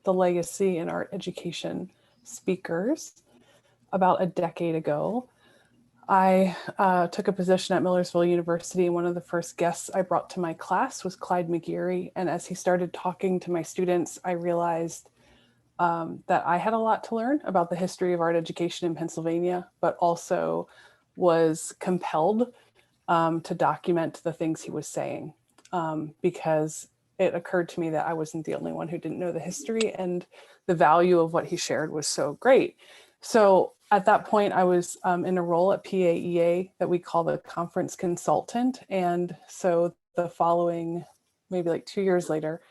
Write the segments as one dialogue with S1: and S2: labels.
S1: the legacy in art education speakers about a decade ago. I took a position at Millersville University, and one of the first guests I brought to my class was Clyde McGeary. And as he started talking to my students, I realized that I had a lot to learn about the history of art education in Pennsylvania, but also was compelled to document the things he was saying, because it occurred to me that I wasn't the only one who didn't know the history, and the value of what he shared was so great. So at that point, I was in a role at PAEA that we call the conference consultant. And so the following, maybe like 2 years later,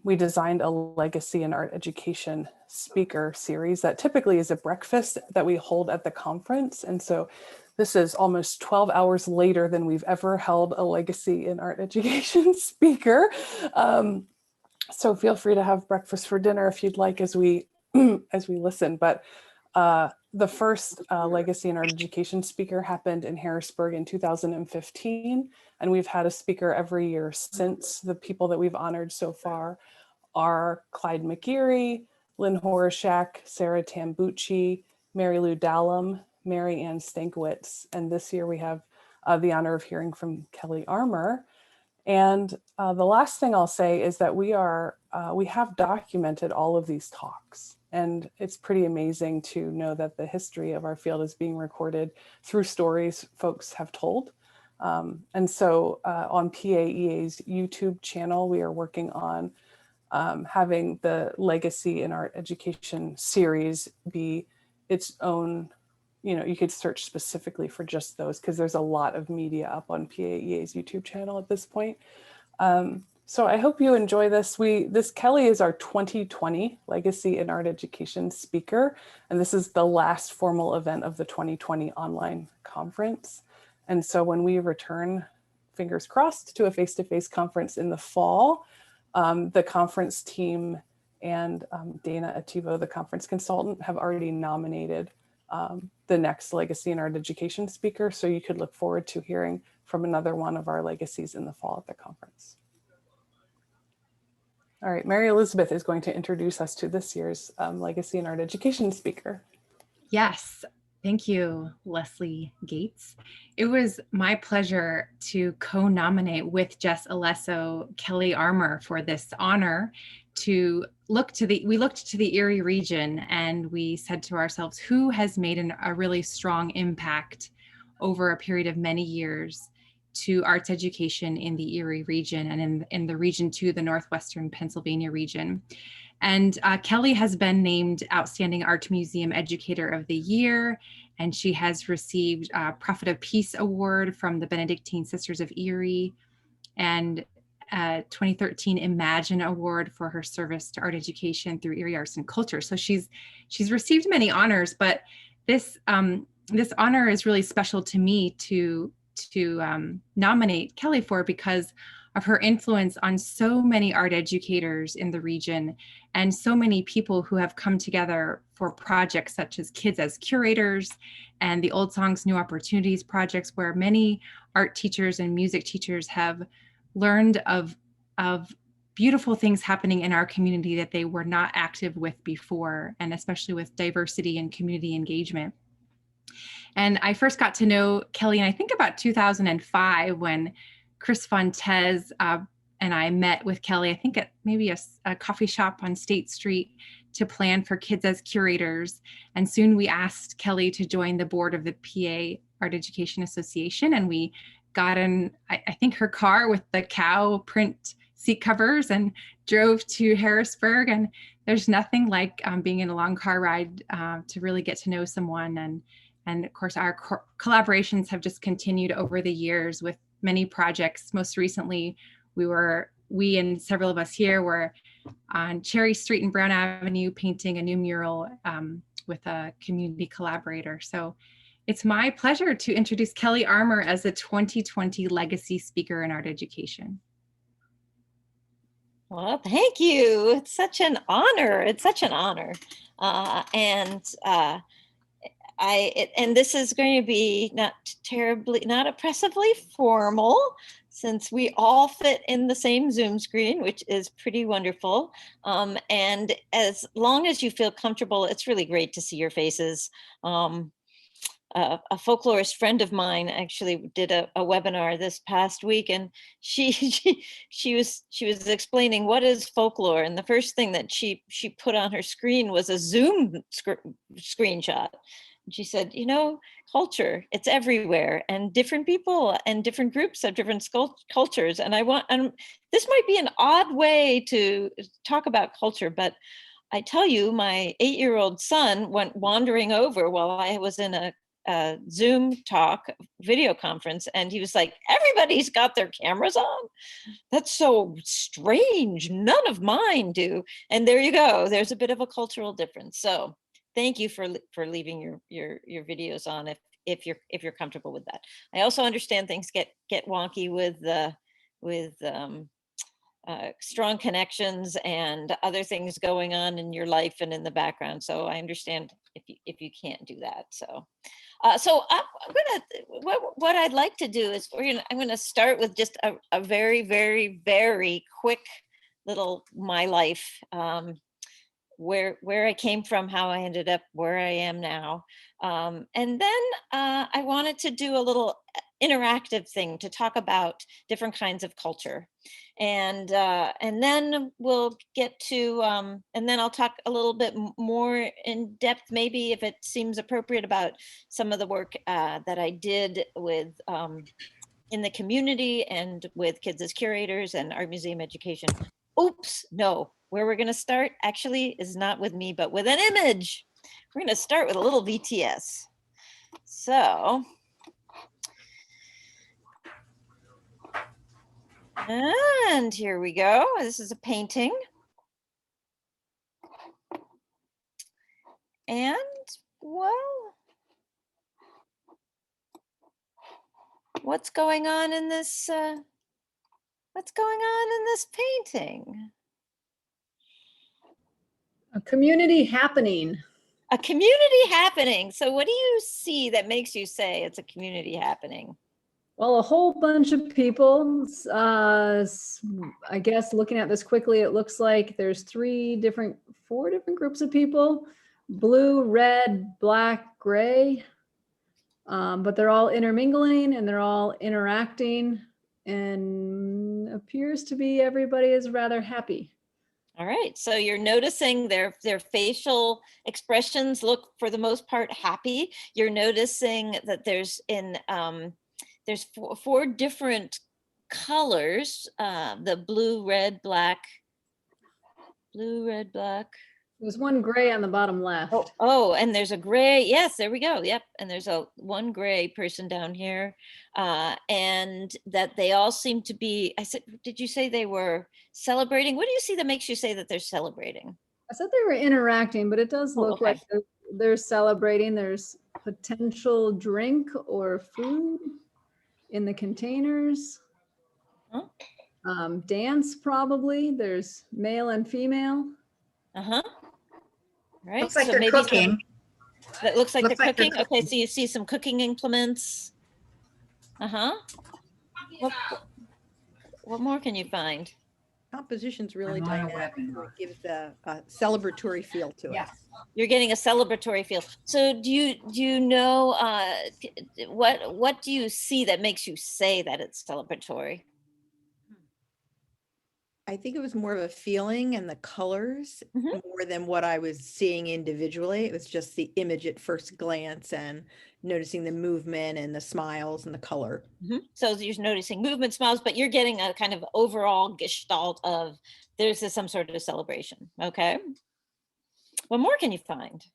S1: we designed a legacy in art education speaker series that typically is a breakfast that we hold at the conference. And so this is almost 12 hours later than we've ever held a legacy in art education speaker. So feel free to have breakfast for dinner if you'd like as we listen. But the first legacy in art education speaker happened in Harrisburg in 2015, and we've had a speaker every year since. The people that we've honored so far are Clyde McGeary, Lynn Horashak, Sarah Tambucci, Mary Lou Dallum, Mary Ann Stankiewicz, and this year we have the honor of hearing from Kelly Armour. And the last thing I'll say is that we have documented all of these talks. And it's pretty amazing to know that the history of our field is being recorded through stories folks have told. And so on PAEA's YouTube channel, we are working on having the Legacy in Art Education series be its own, you could search specifically for just those because there's a lot of media up on PAEA's YouTube channel at this point. So I hope you enjoy this. Kelly is our 2020 Legacy in Art Education speaker, and this is the last formal event of the 2020 online conference. And so when we return, fingers crossed, to a face-to-face conference in the fall, the conference team and Dana Ativo, the conference consultant, have already nominated the next Legacy in Art Education speaker. So you could look forward to hearing from another one of our legacies in the fall at the conference. All right, Mary Elizabeth is going to introduce us to this year's Legacy in Art Education speaker.
S2: Yes, thank you, Leslie Gates. It was my pleasure to co-nominate with Jess Alesso Kelly Armour for this honor. We looked to the Erie region and we said to ourselves, who has made a really strong impact over a period of many years to arts education in the Erie region and in the region to the Northwestern Pennsylvania region. And Kelly has been named Outstanding Art Museum Educator of the Year, and she has received a Prophet of Peace Award from the Benedictine Sisters of Erie, and 2013 Imagine Award for her service to art education through Erie Arts and Culture. So she's received many honors, but this honor is really special to me to nominate Kelly for because of her influence on so many art educators in the region and so many people who have come together for projects such as Kids as Curators and the Old Songs, New Opportunities projects, where many art teachers and music teachers have learned of beautiful things happening in our community that they were not active with before, and especially with diversity and community engagement. And I first got to know Kelly, and I think about 2005 when Chris Fontes and I met with Kelly, I think at maybe a coffee shop on State Street to plan for Kids as Curators. And soon we asked Kelly to join the board of the PA Art Education Association. And we got in, I think, her car with the cow print seat covers and drove to Harrisburg. And there's nothing like being in a long car ride to really get to know someone. And of course, our collaborations have just continued over the years with many projects. Most recently, we and several of us here were on Cherry Street and Brown Avenue painting a new mural with a community collaborator. So it's my pleasure to introduce Kelly Armour as the 2020 Legacy Speaker in Art Education.
S3: Well, thank you. It's such an honor. It's such an honor. And this is going to be not oppressively formal. since we all fit in the same Zoom screen, which is pretty wonderful. And as long as you feel comfortable, it's really great to see your faces. A folklorist friend of mine actually did a webinar this past week, and she was explaining what is folklore, and the first thing that she put on her screen was a Zoom screenshot. And she said, you know, culture, it's everywhere, and different people and different groups have different cultures. And this might be an odd way to talk about culture, but I tell you, my 8-year-old son went wandering over while I was in a Zoom talk video conference, and he was like, everybody's got their cameras on. That's so strange. None of mine do. And there you go. There's a bit of a cultural difference. So thank you for leaving your videos on if you're comfortable with that. I also understand things get wonky with strong connections and other things going on in your life and in the background. So I understand if you can't do that. So what I'd like to do is I'm gonna start with just a very, very, very quick little my life, where I came from, how I ended up where I am now. And then I wanted to do a little interactive thing to talk about different kinds of culture. And then we'll get to, and then I'll talk a little bit more in depth, maybe if it seems appropriate, about some of the work that I did with in the community and with kids as curators and art museum education. Oops, no, where we're gonna start actually is not with me, but with an image. We're gonna start with a little VTS. So, and here we go. This is a painting. And well, what's going on in this painting?
S4: A community happening.
S3: A community happening. So what do you see that makes you say it's a community happening?
S4: Well, a whole bunch of people. I guess looking at this quickly, it looks like there's 4 different groups of people: blue, red, black, gray. But they're all intermingling and they're all interacting, and appears to be everybody is rather happy.
S3: All right, so you're noticing their facial expressions look, for the most part, happy. You're noticing that there's there's 4 different colors: the blue, red, black.
S4: There's one gray on the bottom left.
S3: Oh, and there's a gray. Yes, there we go. Yep, and there's one gray person down here, and that they all seem to be. I said, did you say they were celebrating? What do you see that makes you say that they're celebrating?
S4: I said they were interacting, but it does look
S3: okay.
S4: like they're celebrating. There's potential drink or food in the containers.
S3: Huh?
S4: Dance probably. There's male and female.
S3: Right.
S5: Looks like
S3: so
S5: they're
S3: maybe
S5: cooking.
S3: That looks like they're cooking.
S5: cooking.
S3: Okay, so you see some cooking implements. What more can you find?
S6: Composition's really
S5: I'm on a
S6: dynamic.
S5: webinar.
S6: It gives a celebratory feel to it.
S5: Yes.
S3: You're getting a celebratory feel. So do you know what do you see that makes you say that it's celebratory?
S6: I think it was more of a feeling and the colors
S3: Mhm.
S6: more than what I was seeing individually. It was just the image at first glance and noticing the movement and the smiles and the color.
S3: So you're noticing movement, smiles, but you're getting a kind of overall gestalt of there's some sort of celebration. Okay. What more can you find?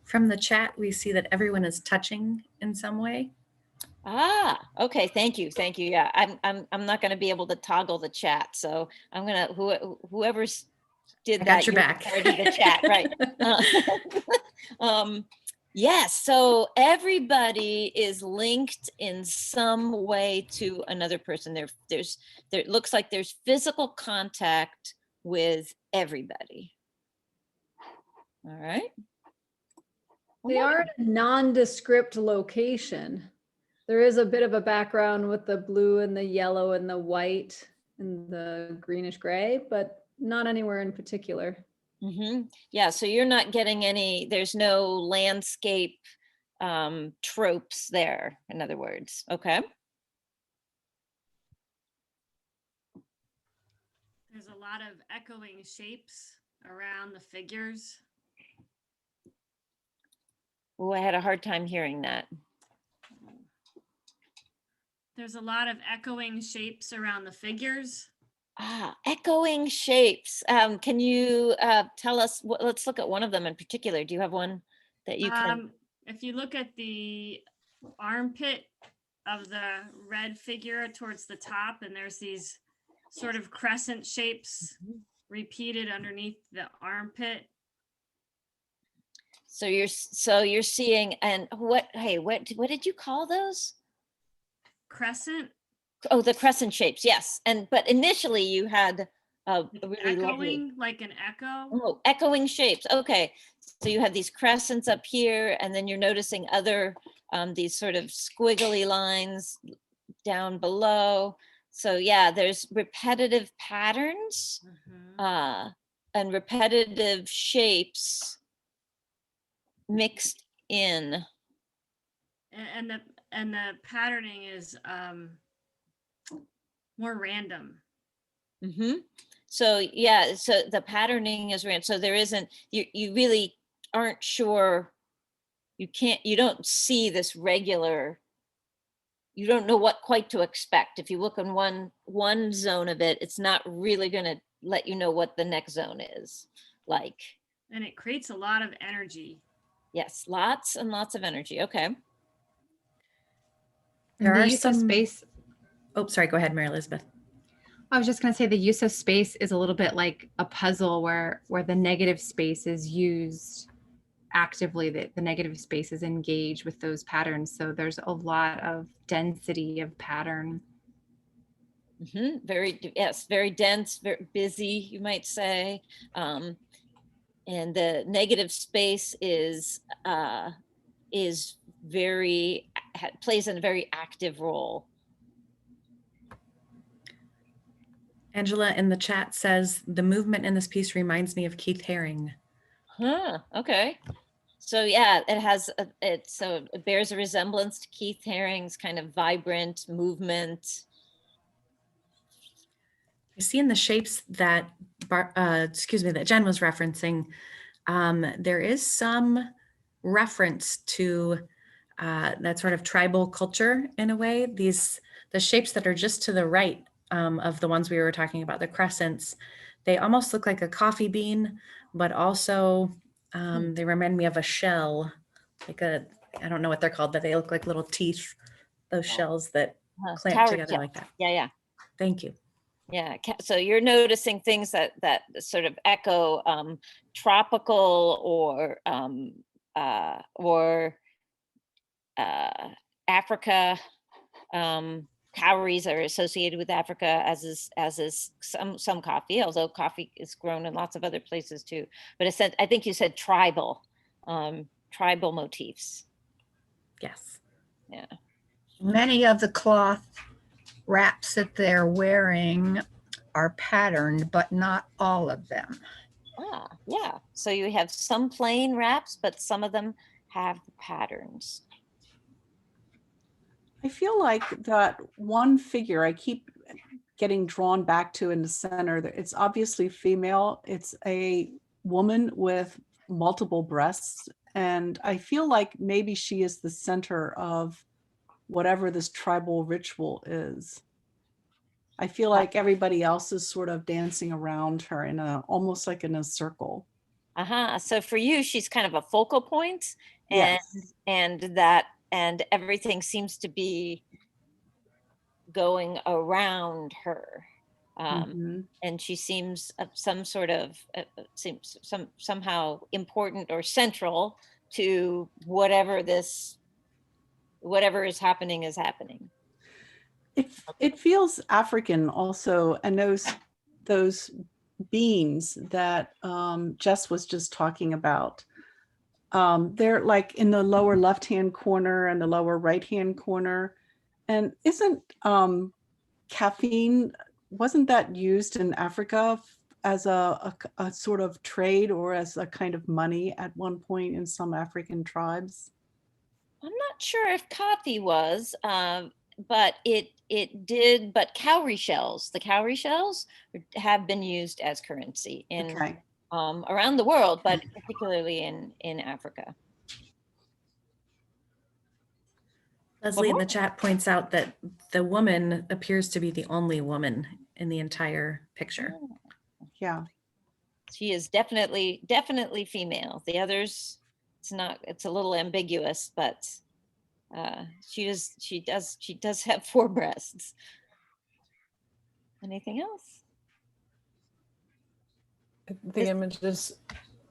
S7: From the chat, we see that everyone is touching in some way.
S3: Ah, okay. Thank you. Yeah, I'm not going to be able to toggle the chat, so I'm gonna whoever's did
S7: I
S3: that.
S7: got your back.
S3: Already the chat, right? Yes. So everybody is linked in some way to another person. There looks like there's physical contact with everybody. All right.
S4: They are in a nondescript location. There is a bit of a background with the blue and the yellow and the white and the greenish gray, but not anywhere in particular.
S3: Yeah, so you're not getting any, there's no landscape tropes there, in other words. Okay.
S5: There's a lot of echoing shapes around the figures.
S3: Oh, I had a hard time hearing that.
S5: There's a lot of echoing shapes around the figures.
S3: Ah, echoing shapes. Can you tell us, let's look at one of them in particular. Do you have one that you can?
S5: If you look at the armpit of the red figure towards the top, and there's these sort of crescent shapes repeated underneath the armpit.
S3: So you're seeing, and what did you call those?
S5: Crescent.
S3: Oh, the crescent shapes, yes. But initially you had a really
S5: Echoing,
S3: lovely,
S5: like an echo.
S3: oh, echoing shapes. Okay, so you have these crescents up here, and then you're noticing other these sort of squiggly lines down below. So yeah, there's repetitive patterns and repetitive shapes mixed in.
S5: And the patterning is more random.
S3: So yeah, so the patterning is random. So there isn't, you really aren't sure, you don't see this regular, you don't know what quite to expect. If you look in one zone of it, it's not really going to let you know what the next zone is like.
S5: And it creates a lot of energy.
S3: Yes, lots and lots of energy. Okay.
S7: There
S2: the
S7: are
S2: use of
S7: some
S2: space.
S7: Oh, sorry. Go ahead, Mary Elizabeth.
S2: I was just going to say the use of space is a little bit like a puzzle where the negative space is used actively, that the negative space is engaged with those patterns. So there's a lot of density of pattern.
S3: Very dense, very busy, you might say. And the negative space is plays a very active role.
S7: Angela in the chat says the movement in this piece reminds me of Keith Haring.
S3: Okay. So yeah, it bears a resemblance to Keith Haring's kind of vibrant movement.
S7: I see in the shapes that that Jen was referencing, there is some reference to that sort of tribal culture in a way. The shapes that are just to the right of the ones we were talking about, the crescents, they almost look like a coffee bean, but also they remind me of a shell, I don't know what they're called, but they look like little teeth, those shells that clamp together like that.
S3: Yeah.
S7: Thank you.
S3: Yeah, so you're noticing things that sort of echo tropical or Africa. Cowries are associated with Africa, as is some coffee, although coffee is grown in lots of other places too. But I think you said tribal motifs.
S7: Yes.
S3: Yeah.
S8: Many of the cloth wraps that they're wearing are patterned, but not all of them.
S3: Yeah. So you have some plain wraps, but some of them have the patterns.
S9: I feel like that one figure I keep getting drawn back to in the center, it's obviously female. It's a woman with multiple breasts. And I feel like maybe she is the center of whatever this tribal ritual is. I feel like everybody else is sort of dancing around her in almost like in a circle.
S3: So for you, she's kind of a focal point, and
S9: yes.
S3: and everything seems to be going around her. And she seems somehow important or central to whatever is happening is happening.
S9: It feels African also, and those beans that Jess was just talking about. They're like in the lower left-hand corner and the lower right-hand corner. And isn't caffeine, wasn't that used in Africa as a sort of trade or as a kind of money at one point in some African tribes?
S3: I'm not sure if coffee was, but it did. But cowrie shells, the cowrie shells have been used as currency in
S9: Okay.
S3: Around the world, but particularly in Africa.
S7: Leslie in the chat points out that the woman appears to be the only woman in the entire picture.
S9: Yeah.
S3: She is definitely female. The others, it's a little ambiguous, but she does have 4 breasts. Anything else?
S1: The image is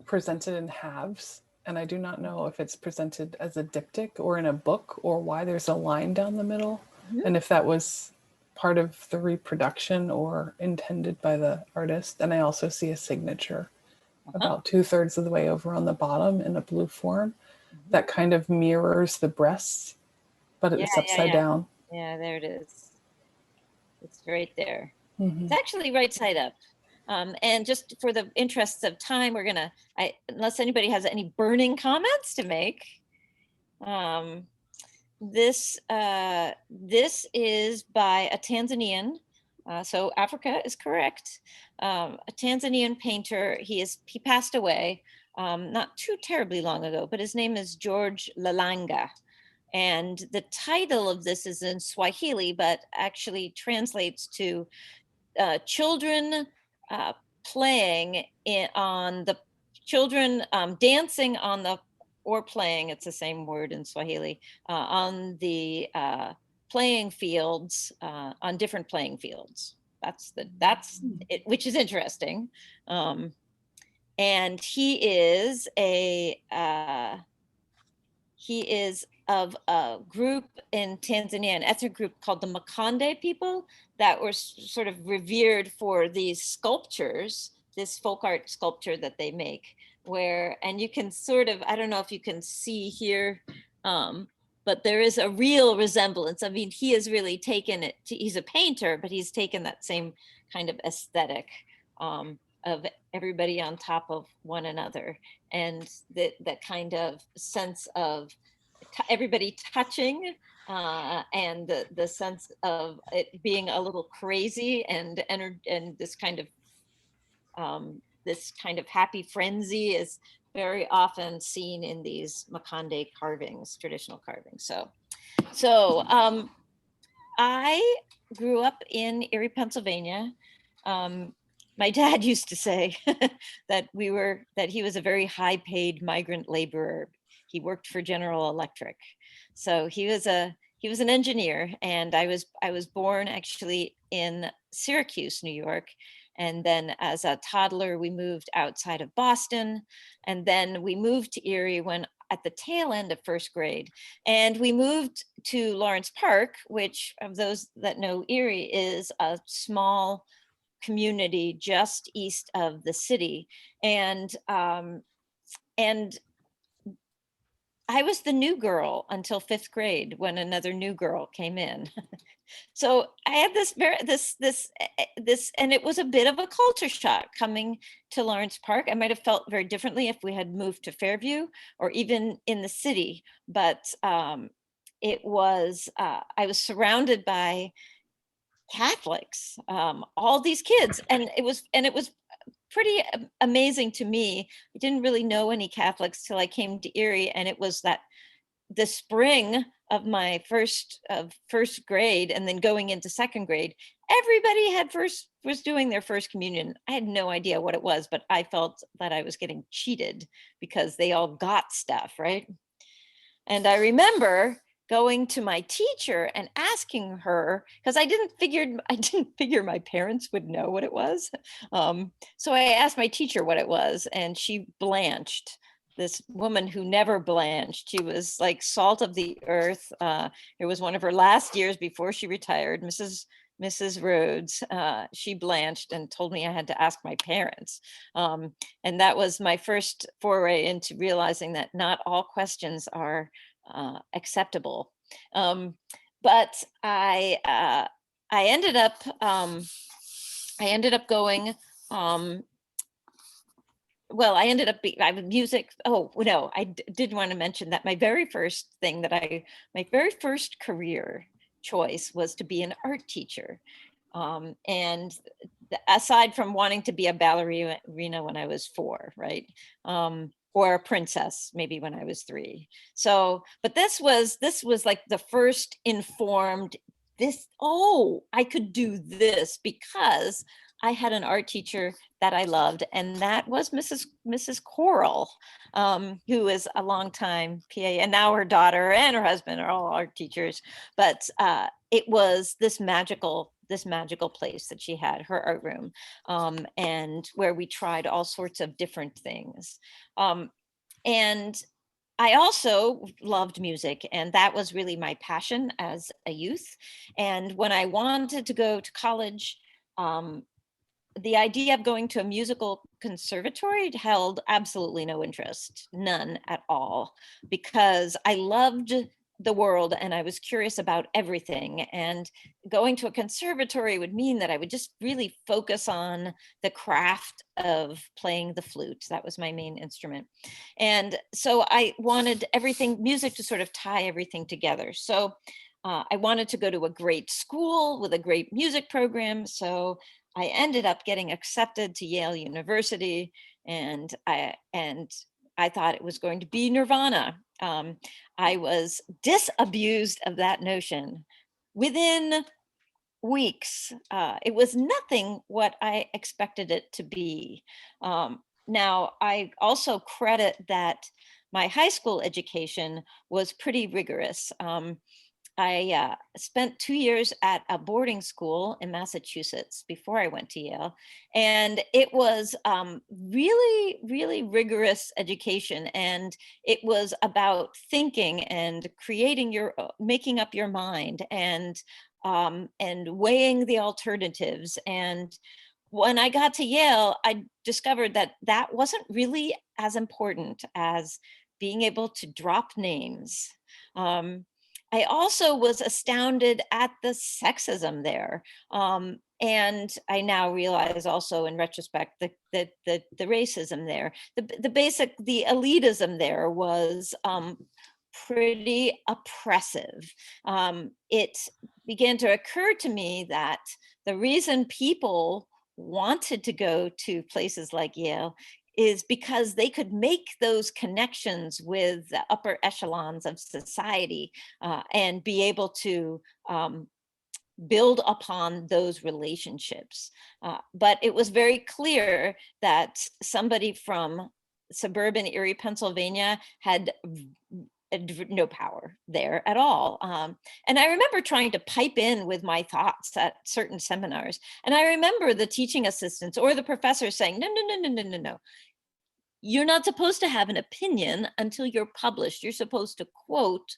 S1: presented in halves, and I do not know if it's presented as a diptych or in a book, or why there's a line down the middle, and if that was part of the reproduction or intended by the artist. And I also see a signature about 2/3 of the way over on the bottom in a blue form that kind of mirrors the breasts, but it's upside down.
S3: Yeah, there it is. It's right there.
S1: Mm-hmm.
S3: It's actually right side up. And just for the interests of time, we're gonna, unless anybody has any burning comments to make, this is by a Tanzanian. So Africa is correct. A Tanzanian painter. He passed away not too terribly long ago, but his name is George Lalanga. And the title of this is in Swahili, but actually translates to children playing on the children dancing on the, or playing, it's the same word in Swahili, on the playing fields, on different playing fields. That's it, which is interesting. And he is of a group in Tanzania, an ethnic group called the Makonde people, that were sort of revered for these sculptures, this folk art sculpture that they make, where, and you can sort of, I don't know if you can see here, but there is a real resemblance. I mean, he has really taken it, he's a painter, but he's taken that same kind of aesthetic of everybody on top of one another, and that kind of sense of everybody touching, and the sense of it being a little crazy, and this kind of happy frenzy is very often seen in these Makonde carvings, traditional carvings. So I grew up in Erie, Pennsylvania. My dad used to say that he was a very high-paid migrant laborer. He worked for General Electric. So he was an engineer, and I was born actually in Syracuse, New York. And then as a toddler, we moved outside of Boston. And then we moved to Erie when at the tail end of 1st grade. And we moved to Lawrence Park, which, of those that know Erie, is a small community just east of the city. And I was the new girl until 5th grade, when another new girl came in. So I had this, and it was a bit of a culture shock coming to Lawrence Park. I might have felt very differently if we had moved to Fairview or even in the city, but it was, I was surrounded by Catholics, all these kids, and it was pretty amazing to me. I didn't really know any Catholics till I came to Erie, and it was the spring of my first grade, and then going into 2nd grade, everybody was doing their first communion. I had no idea what it was, but I felt that I was getting cheated because they all got stuff, right? And I remember going to my teacher and asking her, because I didn't figure my parents would know what it was. So I asked my teacher what it was, and she blanched. This woman who never blanched. She was like salt of the earth. It was one of her last years before she retired, Mrs. Mrs. Rhodes, she blanched and told me I had to ask my parents. And that was my first foray into realizing that not all questions are acceptable. But I ended up going. Well, I ended up I was music. Oh no, I did want to mention that my very first career choice was to be an art teacher. And aside from wanting to be a ballerina when I was 4, right? Or a princess maybe when I was 3. So, but this was like the first informed I could do this because I had an art teacher that I loved, and that was Mrs. Coral, who is a longtime PA, and now her daughter and her husband are all art teachers. But it was this magical place that she had, her art room, and where we tried all sorts of different things. And I also loved music, and that was really my passion as a youth. And when I wanted to go to college, the idea of going to a musical conservatory held absolutely no interest, none at all, because I loved the world and I was curious about everything. And going to a conservatory would mean that I would just really focus on the craft of playing the flute. That was my main instrument. And so I wanted music to sort of tie everything together. So I wanted to go to a great school with a great music program. So I ended up getting accepted to Yale University, and I thought it was going to be nirvana. I was disabused of that notion within weeks. It was nothing what I expected it to be. Now, I also credit that my high school education was pretty rigorous. I spent 2 years at a boarding school in Massachusetts before I went to Yale. And it was really, really rigorous education. And it was about thinking and making up your mind and weighing the alternatives. And when I got to Yale, I discovered that that wasn't really as important as being able to drop names. I also was astounded at the sexism there. And I now realize also in retrospect the racism there. The elitism there was pretty oppressive. It began to occur to me that the reason people wanted to go to places like Yale is because they could make those connections with the upper echelons of society and be able to build upon those relationships. But it was very clear that somebody from suburban Erie, Pennsylvania had no power there at all. And I remember trying to pipe in with my thoughts at certain seminars. And I remember the teaching assistants or the professors saying, no. You're not supposed to have an opinion until you're published. You're supposed to quote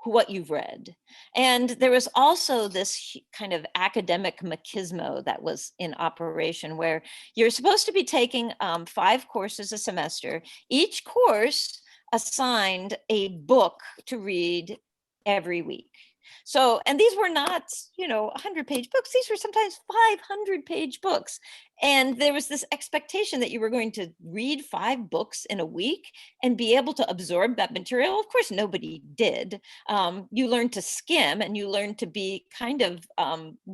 S3: what you've read. And there was also this kind of academic machismo that was in operation where you're supposed to be taking 5 courses a semester. Each course assigned a book to read every week. So, and these were not, 100-page books. These were sometimes 500-page books. And there was this expectation that you were going to read 5 books in a week and be able to absorb that material. Of course, nobody did. You learned to skim and you learned to be kind of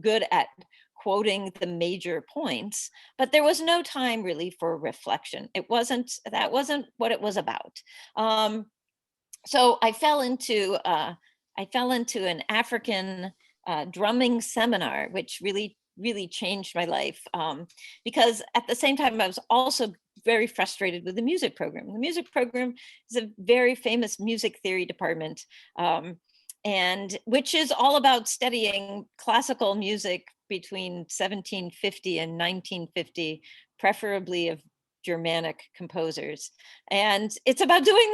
S3: good at quoting the major points, but there was no time really for reflection. That wasn't what it was about. So I fell into an African drumming seminar, which really changed my life, because at the same time, I was also very frustrated with the music program. The music program is a very famous music theory department, and which is all about studying classical music between 1750 and 1950, preferably of Germanic composers, and it's about doing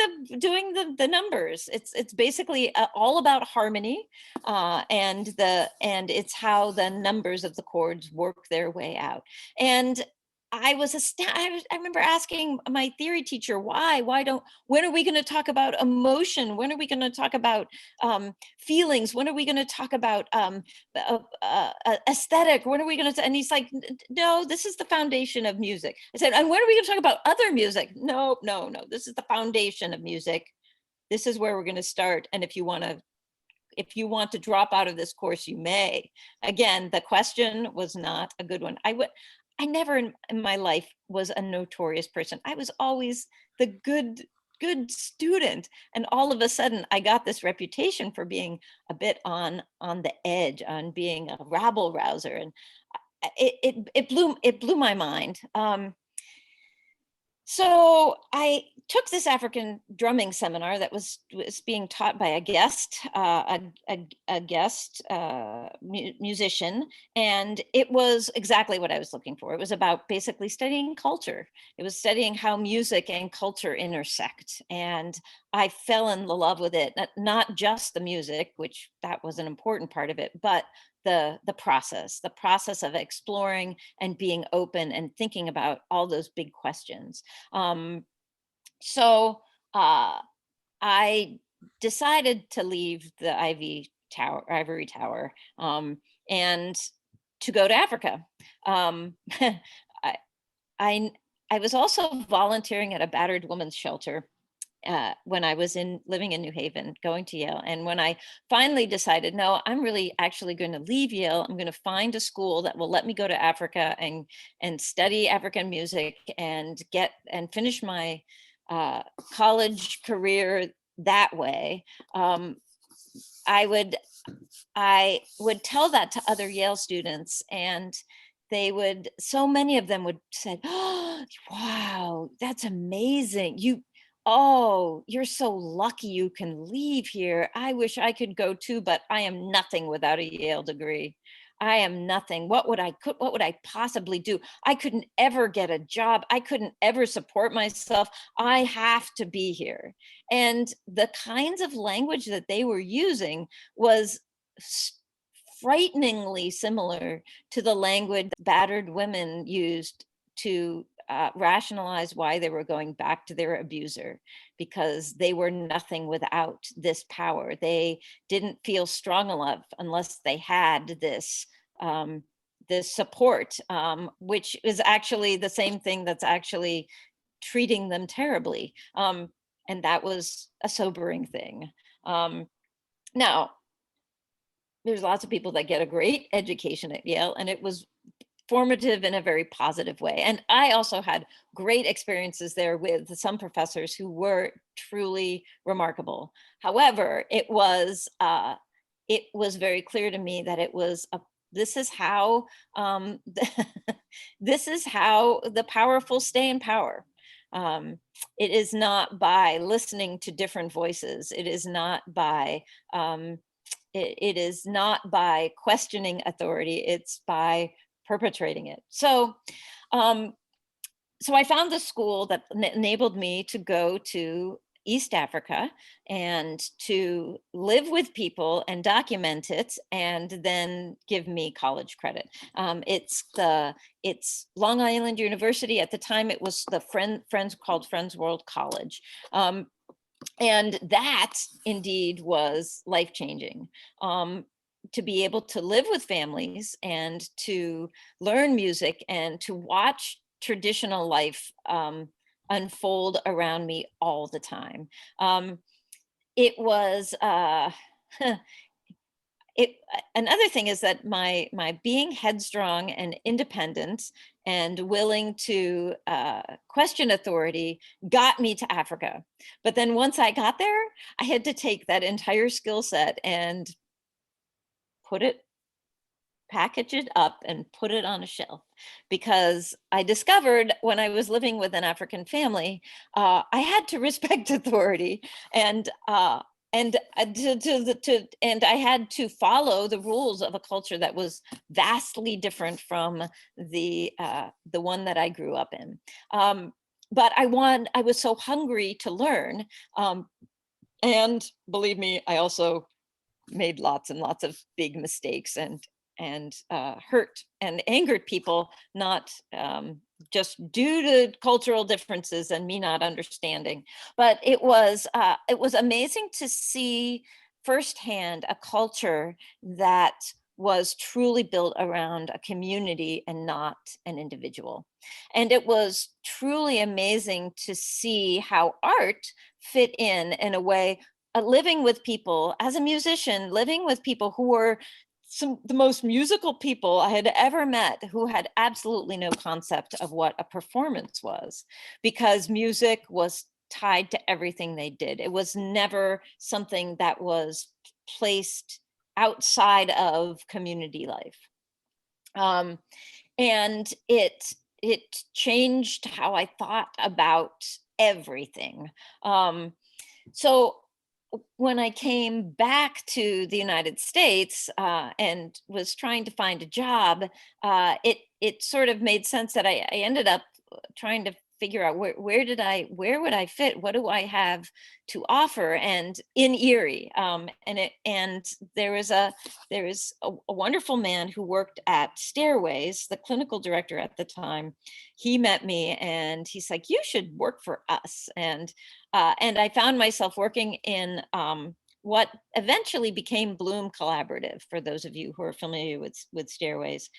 S3: the numbers. It's basically all about harmony, and it's how the numbers of the chords work their way out. And I was astounded. I remember asking my theory teacher, when are we going to talk about emotion? When are we going to talk about feelings? When are we going to talk about aesthetic? When are we going to, and he's like, no, this is the foundation of music. I said, and when are we going to talk about other music? No, this is the foundation of music. This is where we're going to start. And if you want to drop out of this course, you may. Again, the question was not a good one. I never in my life was a notorious person. I was always the good student. And all of a sudden I got this reputation for being a bit on the edge, on being a rabble rouser. And it blew my mind. So I took this African drumming seminar that was being taught by a guest musician, and it was exactly what I was looking for. It was about basically studying culture. It was studying how music and culture intersect, and I fell in love with it. Not just the music, which that was an important part of it, but the process of exploring and being open and thinking about all those big questions. So I decided to leave the ivory tower and to go to Africa. I was also volunteering at a battered women's shelter when I was living in New Haven, going to Yale. And when I finally decided, no, I'm really actually going to leave Yale, I'm going to find a school that will let me go to Africa and study African music and finish my college career that way. I would tell that to other Yale students, and so many of them would say, oh, wow, that's amazing. You're so lucky you can leave here. I wish I could go too, but I am nothing without a Yale degree. I am nothing. What would I possibly do? I couldn't ever get a job. I couldn't ever support myself. I have to be here. And the kinds of language that they were using was frighteningly similar to the language battered women used to rationalize why they were going back to their abuser, because they were nothing without this power. They didn't feel strong enough unless they had this support, which is actually the same thing that's actually treating them terribly. And that was a sobering thing. Now, there's lots of people that get a great education at Yale, and it was formative in a very positive way. And I also had great experiences there with some professors who were truly remarkable. However, it was very clear to me that this is how the powerful stay in power. It is not by listening to different voices. It is not by it is not by questioning authority. It's by perpetrating it. So I found the school that enabled me to go to East Africa and to live with people and document it, and then give me college credit. It's Long Island University. At the time, it was the Friends World College. And that indeed was life-changing. To be able to live with families and to learn music and to watch traditional life unfold around me all the time. It was another thing is that my being headstrong and independent and willing to question authority got me to Africa. But then once I got there, I had to take that entire skill set and package it up and put it on a shelf, because I discovered when I was living with an African family, I had to respect authority, and I had to follow the rules of a culture that was vastly different from the one that I grew up in. but I was so hungry to learn. And believe me, I also made lots and lots of big mistakes and hurt and angered people, not just due to cultural differences and me not understanding. But it was amazing to see firsthand a culture that was truly built around a community and not an individual. And it was truly amazing to see how art fit in a way, living with people as a musician, living with people who were the most musical people I had ever met, who had absolutely no concept of what a performance was, because music was tied to everything they did. It was never something that was placed outside of community life. And it changed how I thought about everything. So when I came back to the United States and was trying to find a job, it sort of made sense that I ended up trying to figure out where would I fit? What do I have to offer? And in Erie, and there is a wonderful man who worked at Stairways, the clinical director at the time. He met me and he's like, "You should work for us." And I found myself working in what eventually became Bloom Collaborative, for those of you who are familiar with Stairways.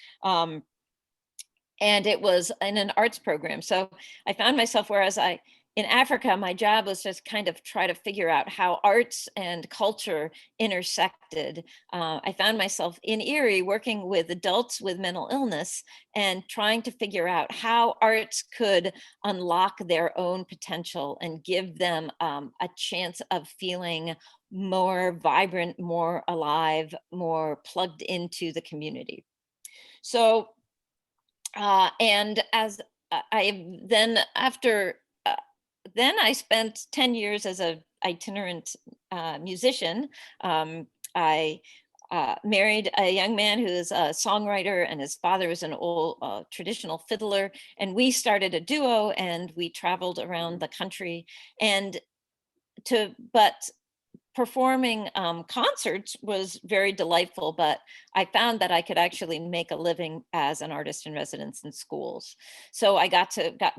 S3: And it was in an arts program. So I found myself, whereas in Africa, my job was just kind of try to figure out how arts and culture intersected. I found myself in Erie working with adults with mental illness and trying to figure out how arts could unlock their own potential and give them a chance of feeling more vibrant, more alive, more plugged into the community. So, and as I then I spent 10 years as an itinerant musician. I married a young man who is a songwriter, and his father is an old traditional fiddler. And we started a duo, and we traveled around the country. But performing concerts was very delightful, but I found that I could actually make a living as an artist in residence in schools. So I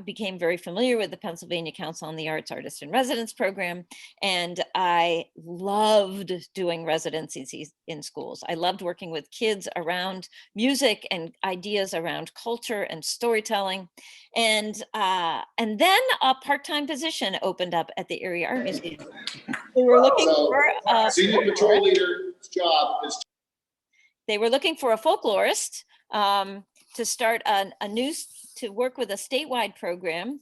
S3: became very familiar with the Pennsylvania Council on the Arts Artist in Residence program, and I loved doing residencies in schools. I loved working with kids around music and ideas around culture and storytelling. And then a part-time position opened up at the Erie Art Museum. They were looking for
S10: senior patrol leader's job is.
S3: They were looking for a folklorist to start to work with a statewide program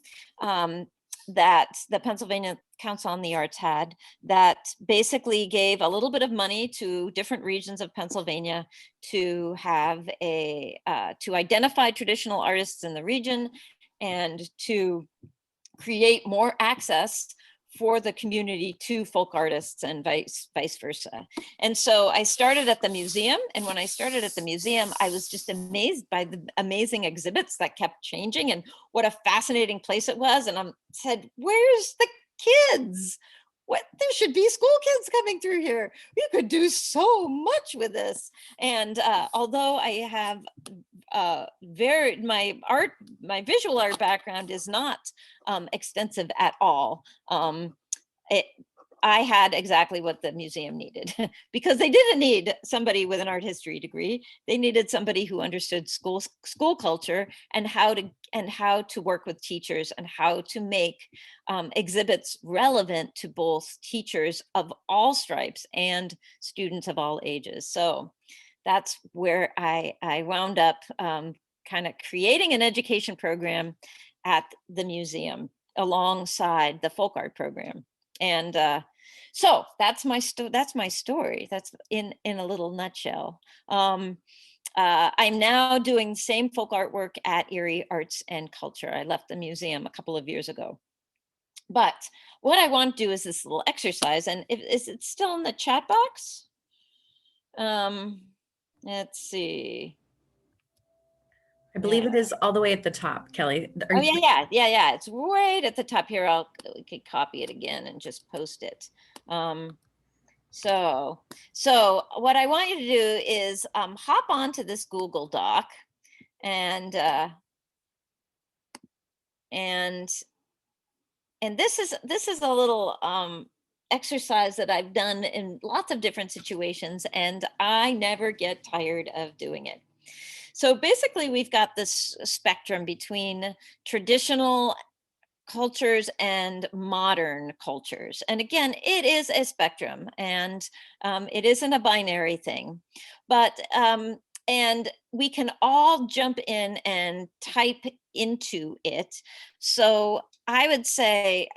S3: that the Pennsylvania Council on the Arts had, that basically gave a little bit of money to different regions of Pennsylvania to have to identify traditional artists in the region and to create more access for the community to folk artists and vice versa. And so I started at the museum. And when I started at the museum, I was just amazed by the amazing exhibits that kept changing and what a fascinating place it was. And I said, where's the kids? There should be school kids coming through here. You could do so much with this. And although I have my visual art background is not extensive at all, I had exactly what the museum needed, because they didn't need somebody with an art history degree. They needed somebody who understood school culture and how to work with teachers and how to make exhibits relevant to both teachers of all stripes and students of all ages. So that's where I wound up kind of creating an education program at the museum alongside the folk art program. And so that's my story. That's in a little nutshell. I'm now doing the same folk artwork at Erie Arts and Culture. I left the museum a couple of years ago. But what I want to do is this little exercise, and is it still in the chat box? Let's see.
S7: I believe
S3: Yeah.
S7: it is all the way at the top, Kelly. Are
S3: Oh,
S7: you-
S3: yeah. It's right at the top here. We could copy it again and just post it. So what I want you to do is hop onto this Google Doc and this is a little exercise that I've done in lots of different situations, and I never get tired of doing it. So basically, we've got this spectrum between traditional cultures and modern cultures. And again, it is a spectrum, and it isn't a binary thing. But and we can all jump in and type into it. So I would say,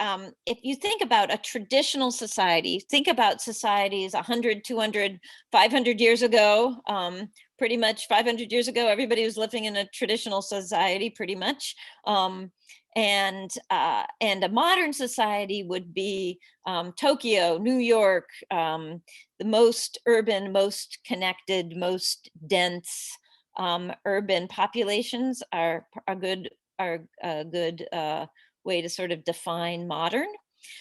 S3: if you think about a traditional society, think about societies 100, 200, 500 years ago. Pretty much 500 years ago, everybody was living in a traditional society, pretty much. And a modern society would be Tokyo, New York, the most urban, most connected, most dense urban populations are a good way to sort of define modern.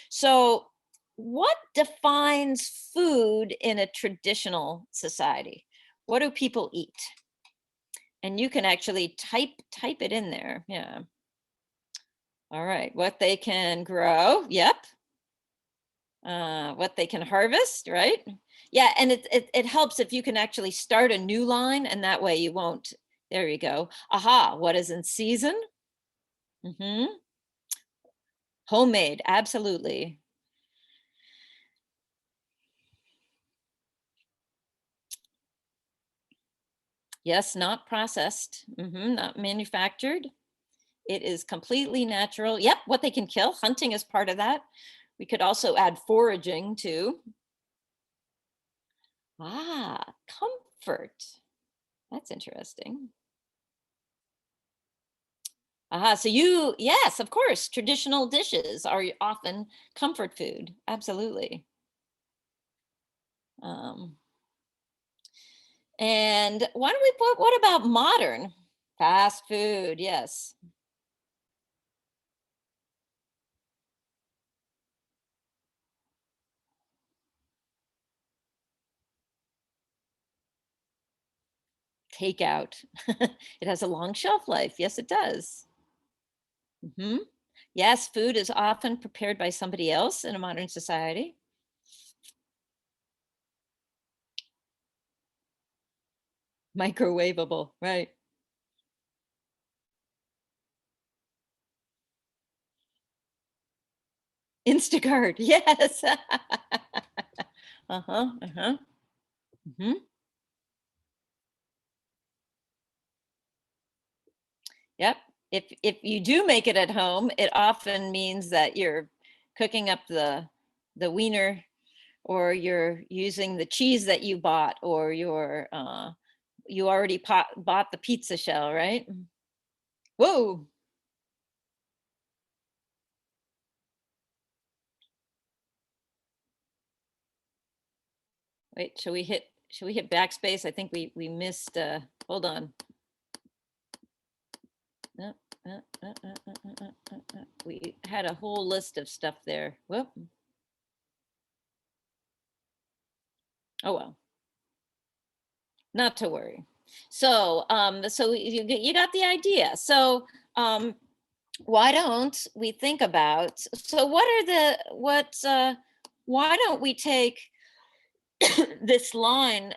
S3: So what defines food in a traditional society? What do people eat? And you can actually type it in there. Yeah. All right, what they can grow, yep. What they can harvest, right? Yeah, and it helps if you can actually start a new line, and that way you won't, there you go. Aha, what is in season? Homemade, absolutely. Yes, not processed, not manufactured. It is completely natural. Yep, what they can kill, hunting is part of that. We could also add foraging too. Ah, comfort. That's interesting. So yes, of course, traditional dishes are often comfort food. Absolutely. And why don't we put, what about modern? Fast food, yes. Takeout. It has a long shelf life. Yes, it does. Yes, food is often prepared by somebody else in a modern society. Microwavable, right? Instacart, yes. Yep. If you do make it at home, it often means that you're cooking up the wiener, or you're using the cheese that you bought, or you already bought the pizza shell, right? Whoa. Wait, should we hit backspace? I think we missed, hold on. We had a whole list of stuff there. Whoop. Oh, well. Not to worry. So, so you got the idea. So, why don't we think about, so why don't we take this line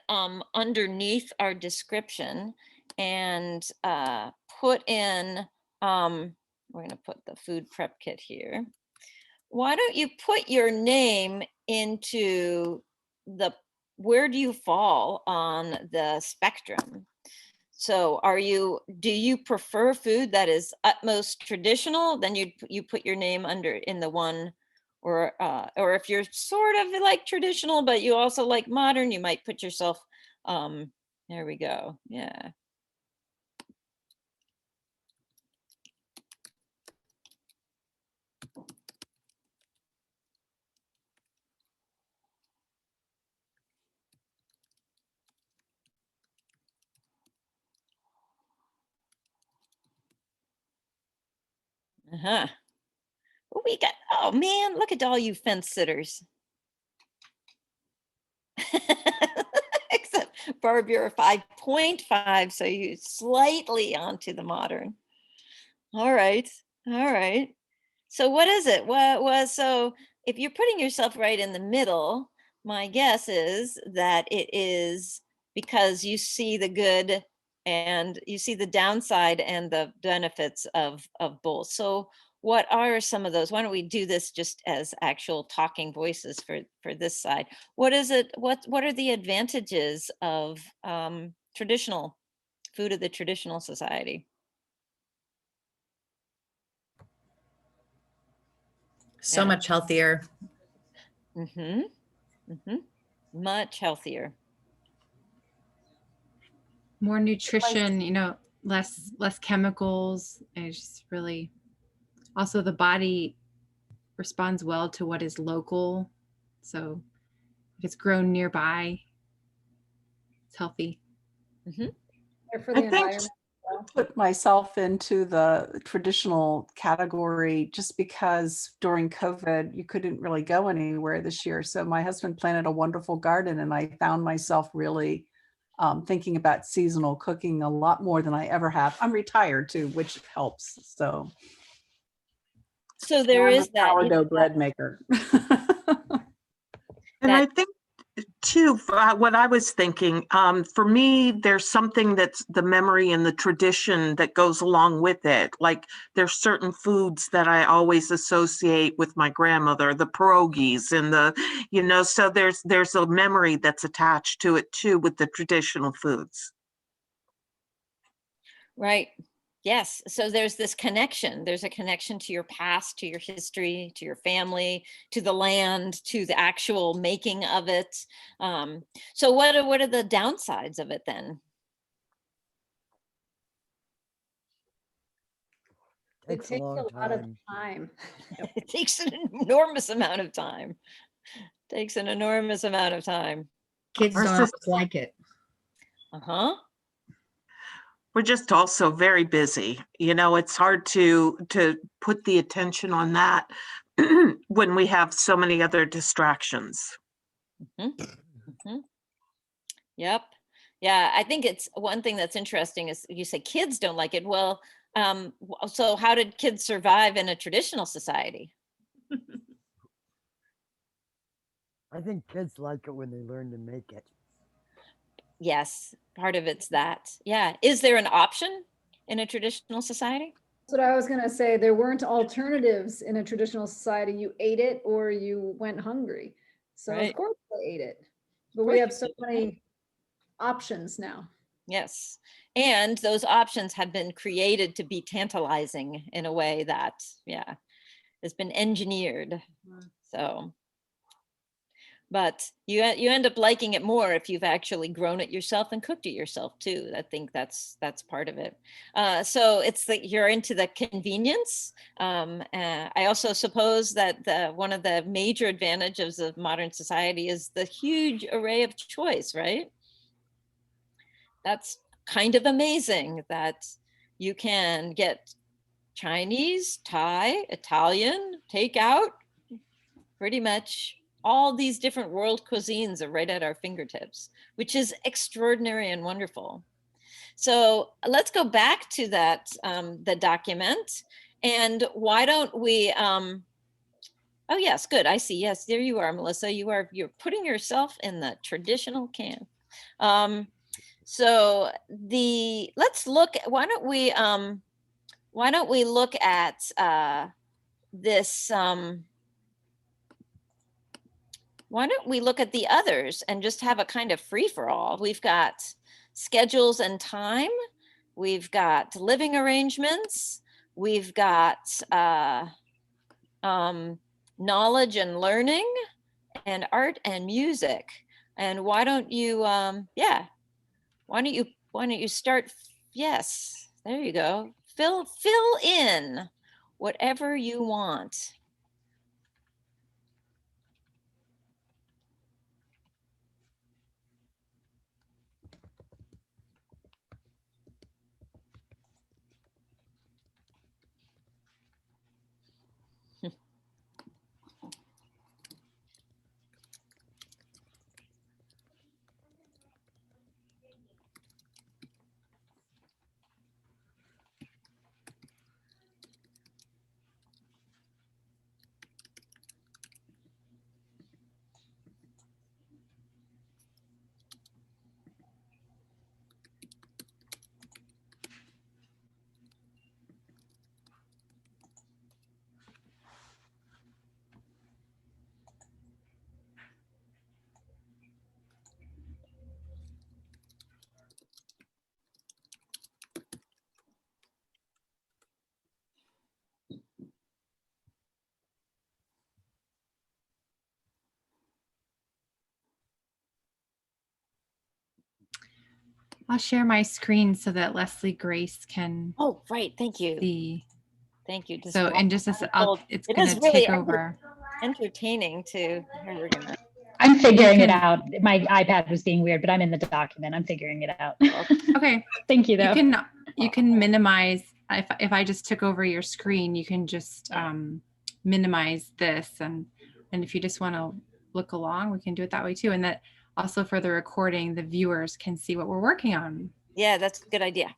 S3: underneath our description and put in, we're going to put the food prep kit here. Why don't you put your name into where do you fall on the spectrum? So do you prefer food that is utmost traditional? Then you put your name under in the one, or if you're sort of like traditional, but you also like modern, you might put yourself, there we go. Yeah. Uh-huh. What we got? Oh man, look at all you fence sitters. Except Barb, you're a 5.5, so you slightly onto the modern. All right. All right. So what is it? What was, so if you're putting yourself right in the middle, my guess is that it is because you see the good and you see the downside and the benefits of both. So what are some of those? Why don't we do this just as actual talking voices for this side? What is it? What are the advantages of traditional food of the traditional society?
S7: So
S3: Yeah.
S7: much healthier.
S3: Mm-hmm. Mm-hmm. Much healthier.
S2: More nutrition, you know, less chemicals. And it's just really, also the body responds well to what is local. So if it's grown nearby, it's healthy.
S3: Mm-hmm.
S4: Better for
S9: I
S4: the
S9: think
S4: environment.
S9: put myself into the traditional category just because during COVID you couldn't really go anywhere this year. So my husband planted a wonderful garden, and I found myself really thinking about seasonal cooking a lot more than I ever have. I'm retired too, which helps. So
S3: So there
S9: I'm a
S3: is that.
S9: sourdough bread maker.
S11: And
S3: That-
S11: I think too, what I was thinking, for me, there's something that's the memory and the tradition that goes along with it. Like there's certain foods that I always associate with my grandmother, the pierogies and the, you know, so there's a memory that's attached to it too with the traditional foods.
S3: Right. Yes. So there's this connection. There's a connection to your past, to your history, to your family, to the land, to the actual making of it. So what are the downsides of it then?
S4: It takes a lot of time.
S3: It takes an enormous amount of time. Takes an enormous amount of time.
S8: Kids
S11: Our
S8: don't
S11: sys-
S8: always like it.
S3: Uh-huh.
S11: We're just also very busy. You know, it's hard to put the attention on that when we have so many other distractions.
S3: Mm-hmm. Mm-hmm. Yep. Yeah, I think it's one thing that's interesting is you say kids don't like it. Well, so how did kids survive in a traditional society?
S12: I think kids like it when they learn to make it.
S3: Yes, part of it's that. Yeah. Is there an option in a traditional society?
S4: That's what I was going to say. There weren't alternatives in a traditional society. You ate it or you went hungry. So
S3: Right.
S4: of course they ate it. But we have so many options now.
S3: Yes. And those options have been created to be tantalizing in a way that, yeah, has been engineered. So, but you end up liking it more if you've actually grown it yourself and cooked it yourself too. I think that's part of it. So it's that you're into the convenience. I also suppose that one of the major advantages of modern society is the huge array of choice, right? That's kind of amazing that you can get Chinese, Thai, Italian, takeout, pretty much all these different world cuisines are right at our fingertips, which is extraordinary and wonderful. So let's go back to that, the document. And why don't we, oh yes, good, I see, yes, there you are, Melissa, you're putting yourself in the traditional camp. So let's look, why don't we look at this, why don't we look at the others and just have a kind of free for all? We've got schedules and time. We've got living arrangements. We've got knowledge and learning and art and music. And why don't you, yeah, why don't you start? Yes, there you go. Fill in whatever you want.
S2: I'll share my screen so that Leslie Grace can
S3: Oh, right. Thank you.
S2: see.
S3: Thank you.
S2: So, and just as it's
S3: It
S2: going
S3: is
S2: to
S3: really
S2: take over.
S3: entertaining to. Here we're gonna.
S13: I'm figuring it
S2: can-
S13: out. My iPad was being weird, but I'm in the document. I'm figuring it out.
S2: Okay.
S13: Thank you, though.
S2: You can minimize. If I just took over your screen, you can just minimize this, and if you just want to look along, we can do it that way too. And that also for the recording, the viewers can see what we're working on.
S3: Yeah, that's a good idea.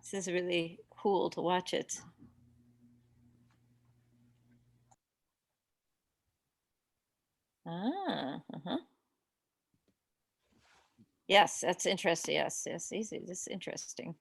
S3: This is really cool to watch it. Yes, that's interesting. Yes, easy. This is interesting.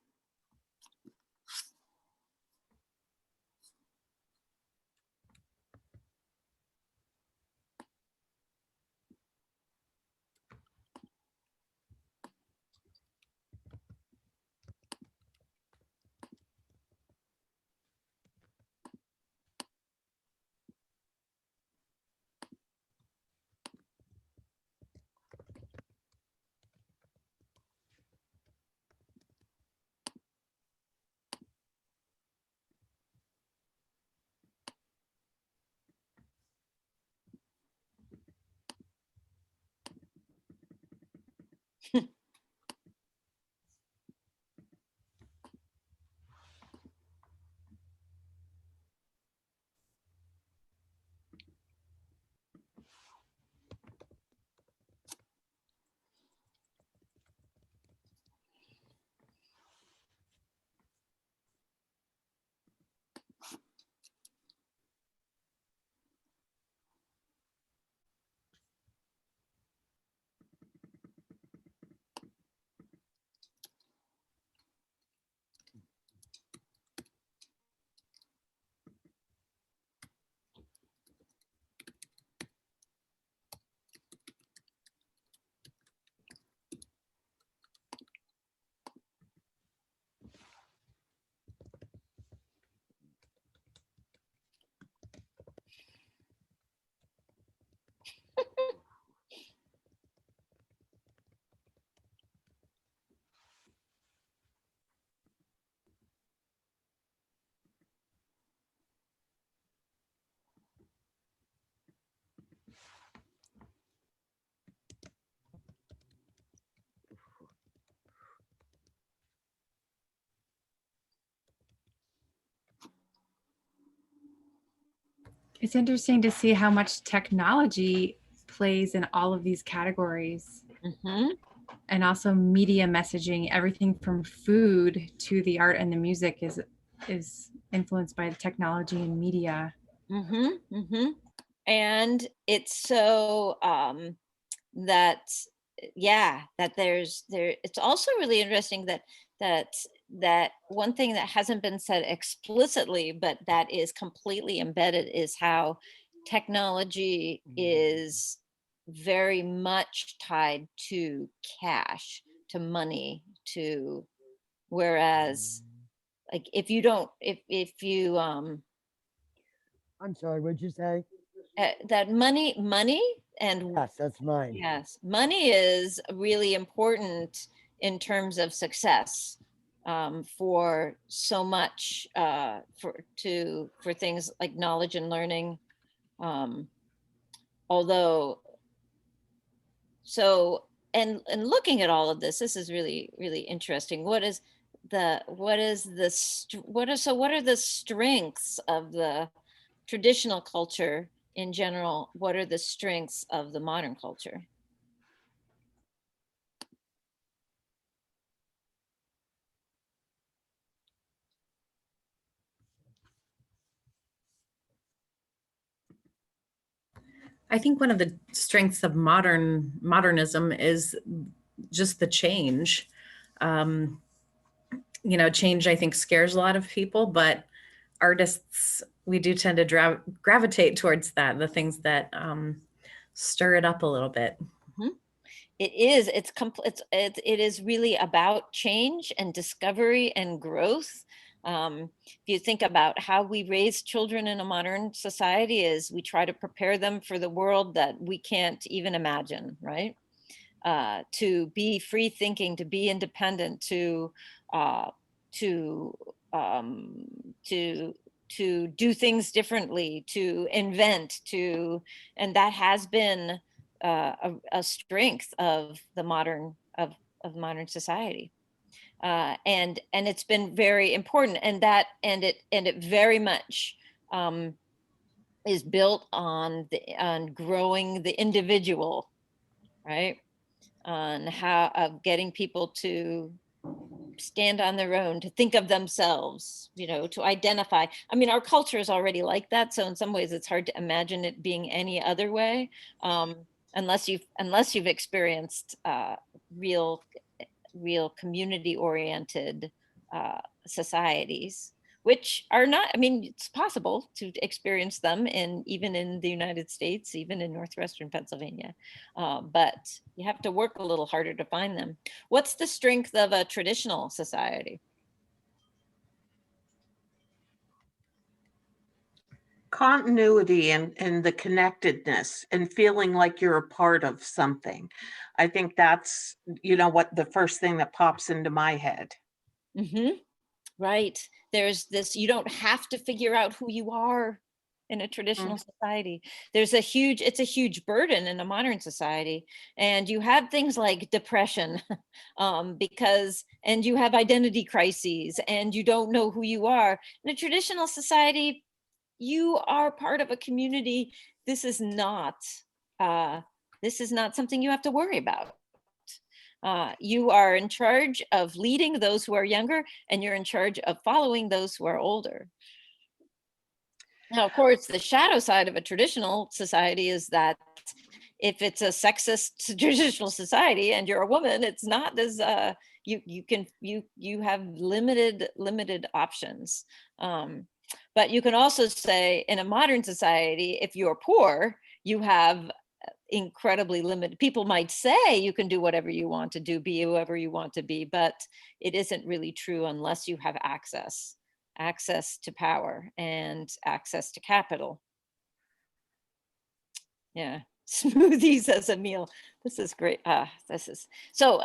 S2: It's interesting to see how much technology plays in all of these categories. And also media messaging, everything from food to the art and the music is influenced by the technology and media.
S3: And it's so that it's also really interesting that one thing that hasn't been said explicitly, but that is completely embedded, is how technology is very much tied to cash, to money, to, whereas like if you
S12: I'm sorry, what'd you say?
S3: that money and
S12: Yes, that's mine.
S3: yes, money is really important in terms of success for so much for things like knowledge and learning. Although, so and looking at all of this is really, really interesting. What are the strengths of the traditional culture in general? What are the strengths of the modern culture?
S7: I think one of the strengths of modernism is just the change. Change, I think, scares a lot of people, but artists, we do tend to gravitate towards that, the things that stir it up a little bit.
S3: It is. It is really about change and discovery and growth. If you think about how we raise children in a modern society, is we try to prepare them for the world that we can't even imagine, right? To be free thinking, to be independent, to do things differently, to invent, and that has been a strength of the modern society. And it's been very important, and it very much is built on growing the individual, right? On how of getting people to stand on their own, to think of themselves, to identify. I mean, our culture is already like that, so in some ways it's hard to imagine it being any other way, unless you've experienced real community oriented societies, which are not, I mean, it's possible to experience them even in the United States, even in Northwestern Pennsylvania, but you have to work a little harder to find them. What's the strength of a traditional society?
S11: Continuity and the connectedness and feeling like you're a part of something. I think that's, what the first thing that pops into my head.
S3: Mm-hmm. Right. There's this, you don't have to figure out who you are in a traditional society. It's a huge burden in a modern society. And you have things like depression, and you have identity crises, and you don't know who you are. In a traditional society, you are part of a community. This is not something you have to worry about. You are in charge of leading those who are younger, and you're in charge of following those who are older. Now, of course, the shadow side of a traditional society is that if it's a sexist traditional society and you're a woman, it's not as you have limited options. But you can also say in a modern society, if you're poor, you have incredibly limited. People might say you can do whatever you want to do, be whoever you want to be, but it isn't really true unless you have access to power and access to capital. Yeah, smoothies as a meal. This is great. This is so.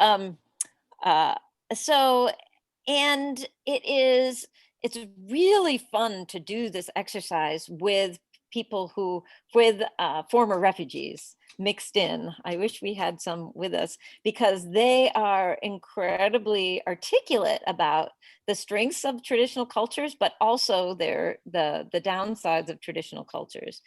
S3: And it's really fun to do this exercise with people with former refugees mixed in. I wish we had some with us, because they are incredibly articulate about the strengths of traditional cultures, but also the downsides of traditional cultures.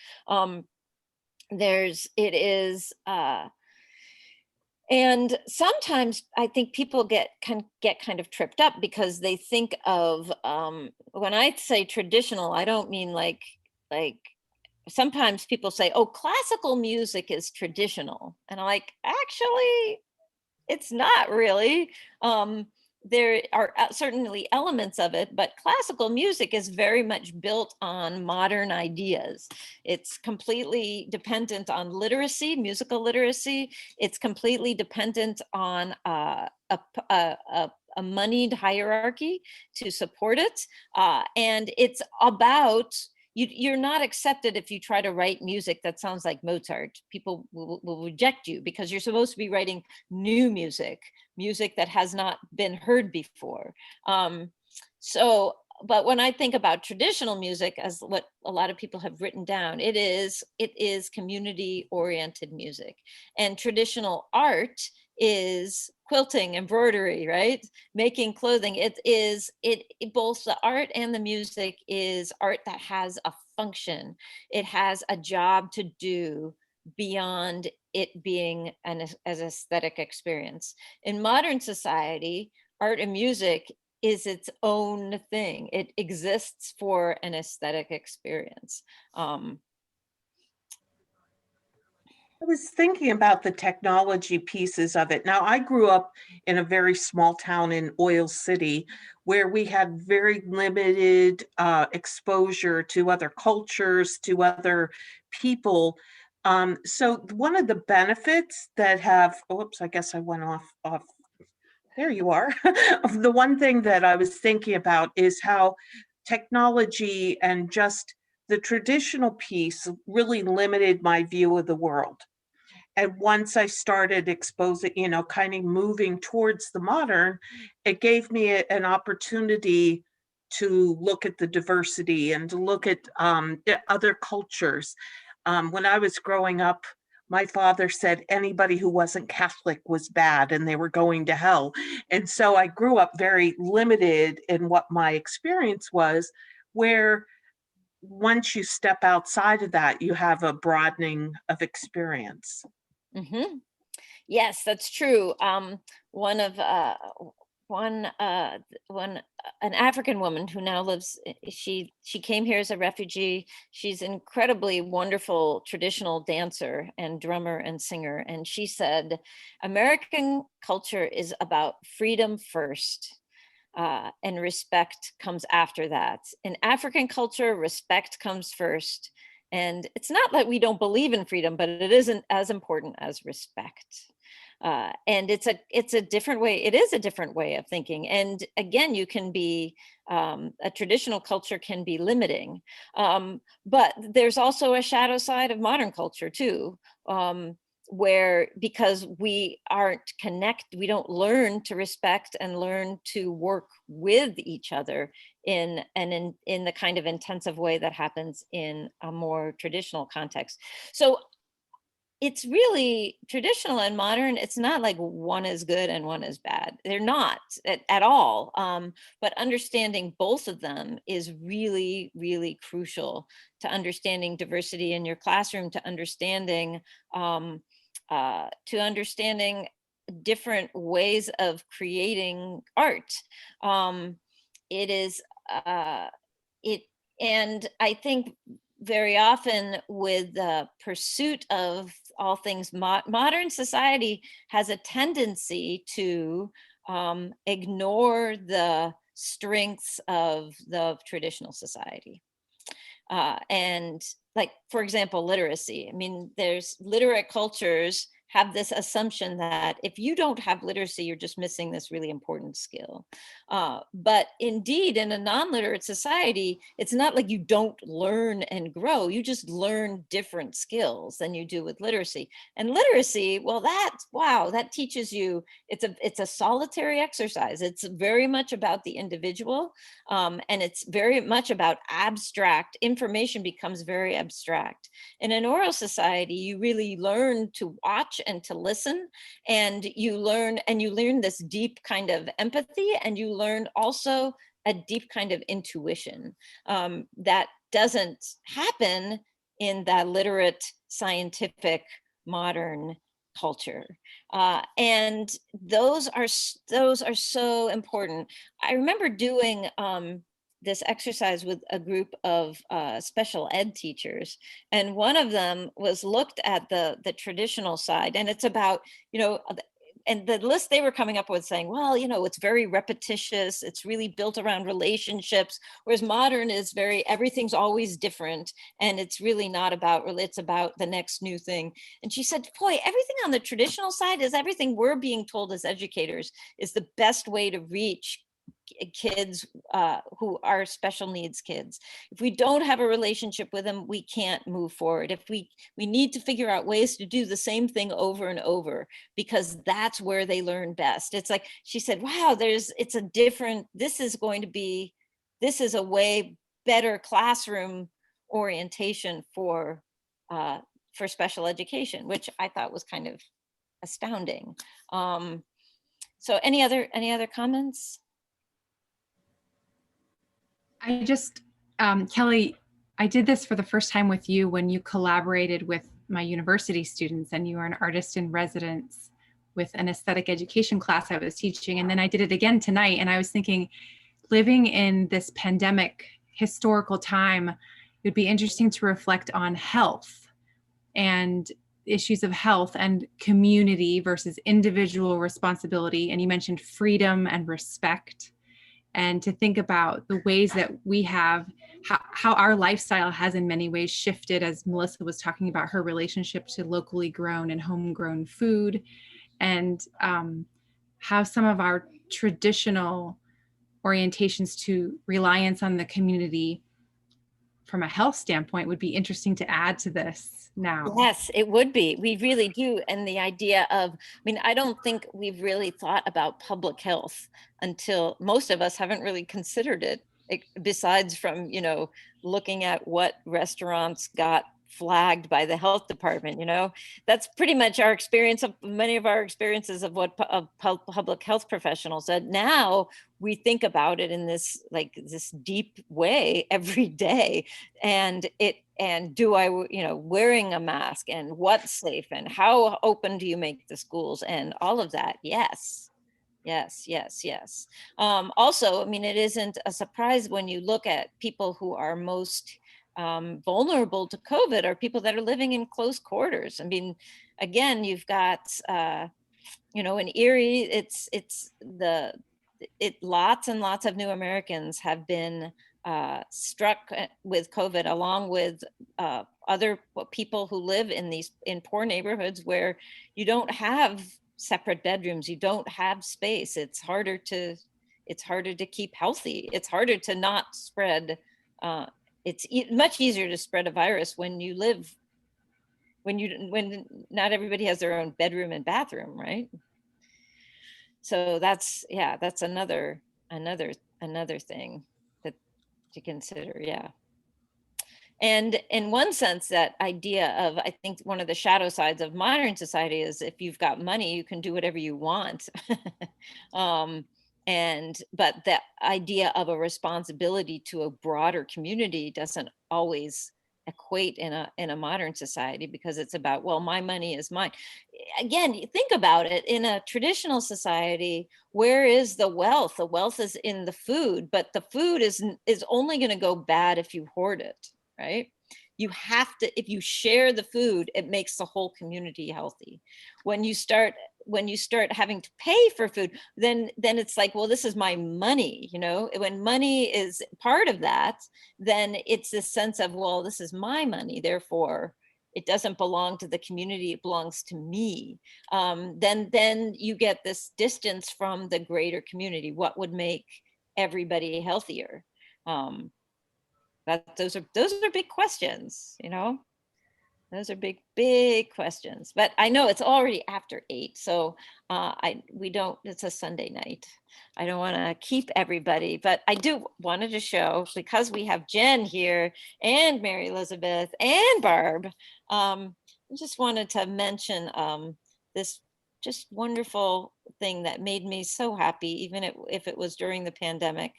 S3: And sometimes I think people get kind of tripped up because they think of, when I say traditional, I don't mean like sometimes people say, oh, classical music is traditional. And I'm like, actually, it's not really. There are certainly elements of it, but classical music is very much built on modern ideas. It's completely dependent on literacy, musical literacy. It's completely dependent on a moneyed hierarchy to support it. And it's about, you're not accepted if you try to write music that sounds like Mozart. People will reject you because you're supposed to be writing new music that has not been heard before. But when I think about traditional music, as what a lot of people have written down, it is community oriented music. And traditional art is quilting, embroidery, right? Making clothing. Both the art and the music is art that has a function. It has a job to do beyond it being an aesthetic experience. In modern society, art and music is its own thing. It exists for an aesthetic experience.
S11: I was thinking about the technology pieces of it. Now, I grew up in a very small town in Oil City where we had very limited exposure to other cultures, to other people. So one of the benefits that have, oops, I guess I went off There you are. The one thing that I was thinking about is how technology and just the traditional piece really limited my view of the world. And once I started exposing, kind of moving towards the modern, it gave me an opportunity to look at the diversity and to look at other cultures. When I was growing up, my father said anybody who wasn't Catholic was bad and they were going to hell. And so I grew up very limited in what my experience was, where once you step outside of that, you have a broadening of experience.
S3: Mm-hmm. Yes, that's true. One of an African woman who now lives, she came here as a refugee. She's an incredibly wonderful traditional dancer and drummer and singer. And she said, American culture is about freedom first. And respect comes after that. In African culture, respect comes first. And it's not that we don't believe in freedom, but it isn't as important as respect. And it's a different way. It is a different way of thinking. And again, you can be, a traditional culture can be limiting. But there's also a shadow side of modern culture too, where because we don't learn to respect and learn to work with each other in the kind of intensive way that happens in a more traditional context. So it's really traditional and modern. It's not like one is good and one is bad. They're not at all. But understanding both of them is really, really crucial to understanding diversity in your classroom, to understanding different ways of creating art. It is and I think very often with the pursuit of all things modern society has a tendency to ignore the strengths of the traditional society. And like, for example, literacy. I mean, there's literate cultures have this assumption that if you don't have literacy, you're just missing this really important skill. But indeed, in a non-literate society, it's not like you don't learn and grow. You just learn different skills than you do with literacy. And literacy, well, that teaches you, it's a solitary exercise. It's very much about the individual, and it's very much about abstract. Information becomes very abstract. In an oral society, you really learn to watch and to listen, and you learn this deep kind of empathy, and you learn also a deep kind of intuition that doesn't happen in that literate, scientific, modern culture. And those are so important. I remember doing this exercise with a group of special ed teachers. And one of them was looked at the traditional side, and it's about, and the list they were coming up with saying, well, it's very repetitious. It's really built around relationships, whereas modern is everything's always different. And it's really not about, it's about the next new thing. And she said, boy, everything on the traditional side is everything we're being told as educators is the best way to reach kids who are special needs kids. If we don't have a relationship with them, we can't move forward. If we need to figure out ways to do the same thing over and over, because that's where they learn best. It's like, she said, wow, this is a way better classroom orientation for special education, which I thought was kind of astounding. So any other comments?
S2: I just, Kelly, I did this for the first time with you when you collaborated with my university students, and you were an artist in residence with an aesthetic education class I was teaching. And then I did it again tonight. And I was thinking, living in this pandemic historical time, it would be interesting to reflect on health and issues of health and community versus individual responsibility. And you mentioned freedom and respect, and to think about the ways that we have, how our lifestyle has in many ways shifted, as Melissa was talking about her relationship to locally grown and homegrown food, and how some of our traditional orientations to reliance on the community from a health standpoint would be interesting to add to this now.
S3: Yes, it would be. We really do. And the idea of, I mean, I don't think we've really thought about public health until most of us haven't really considered it, besides from, you know, looking at what restaurants got flagged by the health department. You know, that's pretty much our experience of many of our experiences of what public health professionals said. Now we think about it in this, like this deep way every day. And do I, you know, wearing a mask and what's safe and how open do you make the schools and all of that? Yes. Yes, yes, yes. Also, I mean, it isn't a surprise when you look at people who are most vulnerable to COVID are people that are living in close quarters. I mean, again, you've got, you know, in Erie, lots and lots of new Americans have been struck with COVID, along with other people who live in poor neighborhoods where you don't have separate bedrooms, you don't have space. It's harder to keep healthy. It's harder to not spread. It's much easier to spread a virus when you live, when not everybody has their own bedroom and bathroom, right? So that's another thing that to consider. Yeah. And in one sense, that idea of, I think one of the shadow sides of modern society is if you've got money, you can do whatever you want. But that idea of a responsibility to a broader community doesn't always equate in a modern society, because it's about, well, my money is mine. Again, you think about it, in a traditional society, where is the wealth? The wealth is in the food, but the food is only going to go bad if you hoard it, right? You have to, if you share the food, it makes the whole community healthy. When you start having to pay for food, then it's like, well, this is my money, you know. When money is part of that, then it's this sense of, well, this is my money, therefore it doesn't belong to the community, it belongs to me. Then you get this distance from the greater community. What would make everybody healthier? Those are big questions, you know. Those are big questions. But I know it's already after 8, so it's a Sunday night. I don't want to keep everybody, but I do wanted to show, because we have Jen here and Mary Elizabeth and Barb. I just wanted to mention this just wonderful thing that made me so happy, even if it was during the pandemic.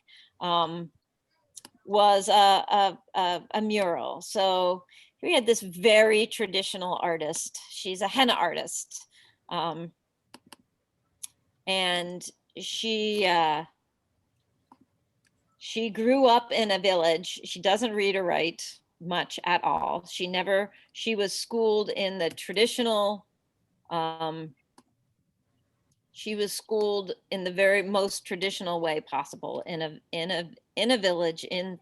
S3: Was a mural. So we had this very traditional artist. She's a henna artist. And she grew up in a village. She doesn't read or write much at all. She was schooled in the traditional, she was schooled in the very most traditional way possible in a village in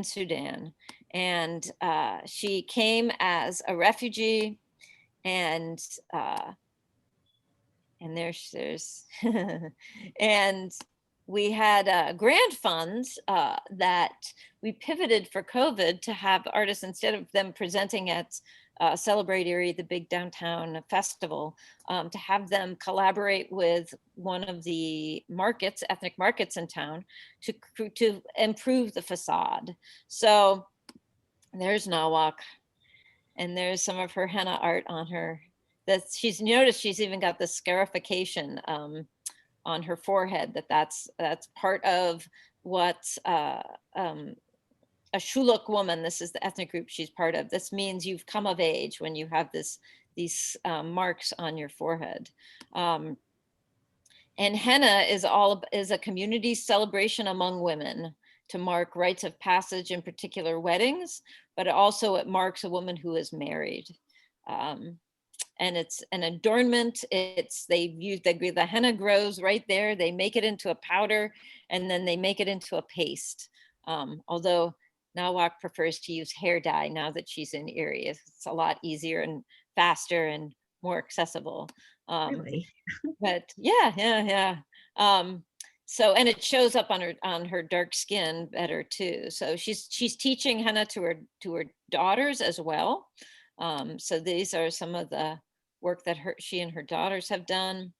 S3: Sudan. And she came as a refugee, and there's and we had grant funds that we pivoted for COVID to have artists, instead of them presenting at Celebrate Erie, the big downtown festival, to have them collaborate with one of the markets, ethnic markets in town, to improve the facade. So there's Nawak, and there's some of her henna art on her. That she's noticed, she's even got the scarification on her forehead. That's part of what a Shuluk woman, this is the ethnic group she's part of. This means you've come of age when you have these marks on your forehead. And henna is a community celebration among women to mark rites of passage, in particular weddings, but also it marks a woman who is married. And it's an adornment. The henna grows right there. They make it into a powder, and then they make it into a paste. Although Nawak prefers to use hair dye now that she's in Erie. It's a lot easier and faster and more accessible.
S8: Really?
S3: But yeah. So, and it shows up on her dark skin better too. So she's teaching henna to her daughters as well. So these are some of the work that she and her daughters have done.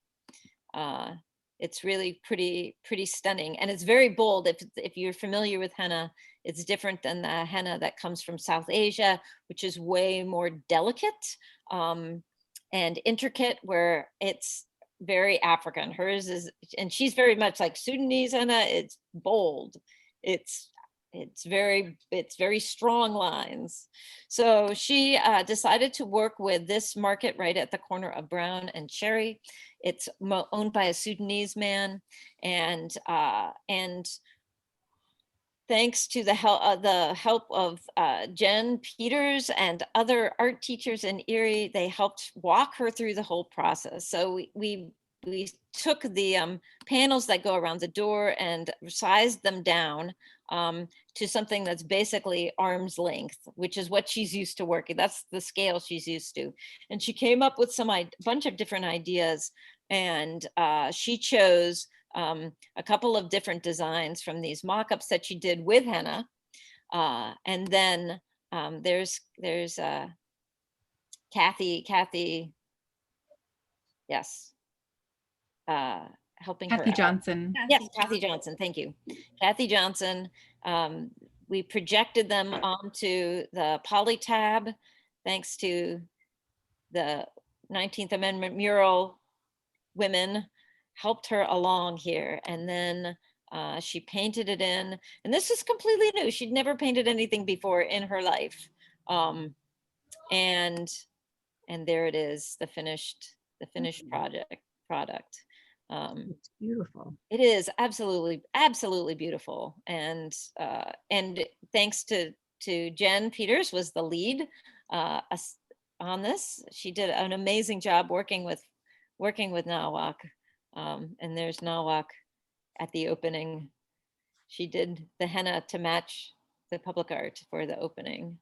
S3: It's really pretty stunning, and it's very bold. If you're familiar with henna, it's different than the henna that comes from South Asia, which is way more delicate and intricate, where it's very African. Hers is, and she's very much like Sudanese henna. It's bold. It's very strong lines. So she decided to work with this market right at the corner of Brown and Cherry. It's owned by a Sudanese man, and thanks to the help of Jen Peters and other art teachers in Erie, they helped walk her through the whole process. So we took the panels that go around the door and sized them down to something that's basically arm's length, which is what she's used to working. That's the scale she's used to. And she came up with bunch of different ideas, and she chose a couple of different designs from these mock-ups that she did with henna. And then there's Kathy, yes, helping her
S2: Kathy
S3: out.
S2: Johnson.
S3: Yes, Kathy Johnson, thank you. Kathy Johnson. We projected them onto the polytab, thanks to the 19th Amendment mural women helped her along here. And then she painted it in, and this is completely new. She'd never painted anything before in her life. And there it is, the finished product.
S8: It's beautiful.
S3: It is absolutely beautiful. And thanks to Jen Peters was the lead on this. She did an amazing job working with Nawak. And there's Nawak at the opening. She did the henna to match the public art for the opening.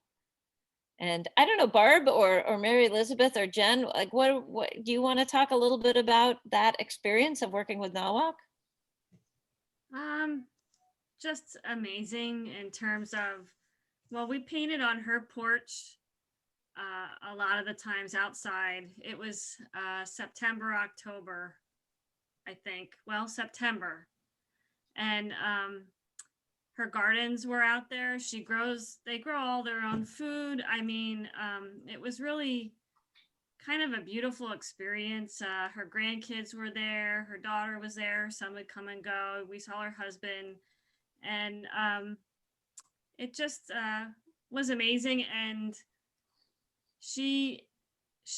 S3: And I don't know, Barb or Mary Elizabeth or Jen, like what do you want to talk a little bit about that experience of working with Nawak?
S5: Just amazing in terms of, well, we painted on her porch a lot of the times outside. It was September, October, I think. Well, September. And her gardens were out there. They grow all their own food. I mean, it was really kind of a beautiful experience. Her grandkids were there. Her daughter was there. Some would come and go. We saw her husband. And it just was amazing. And she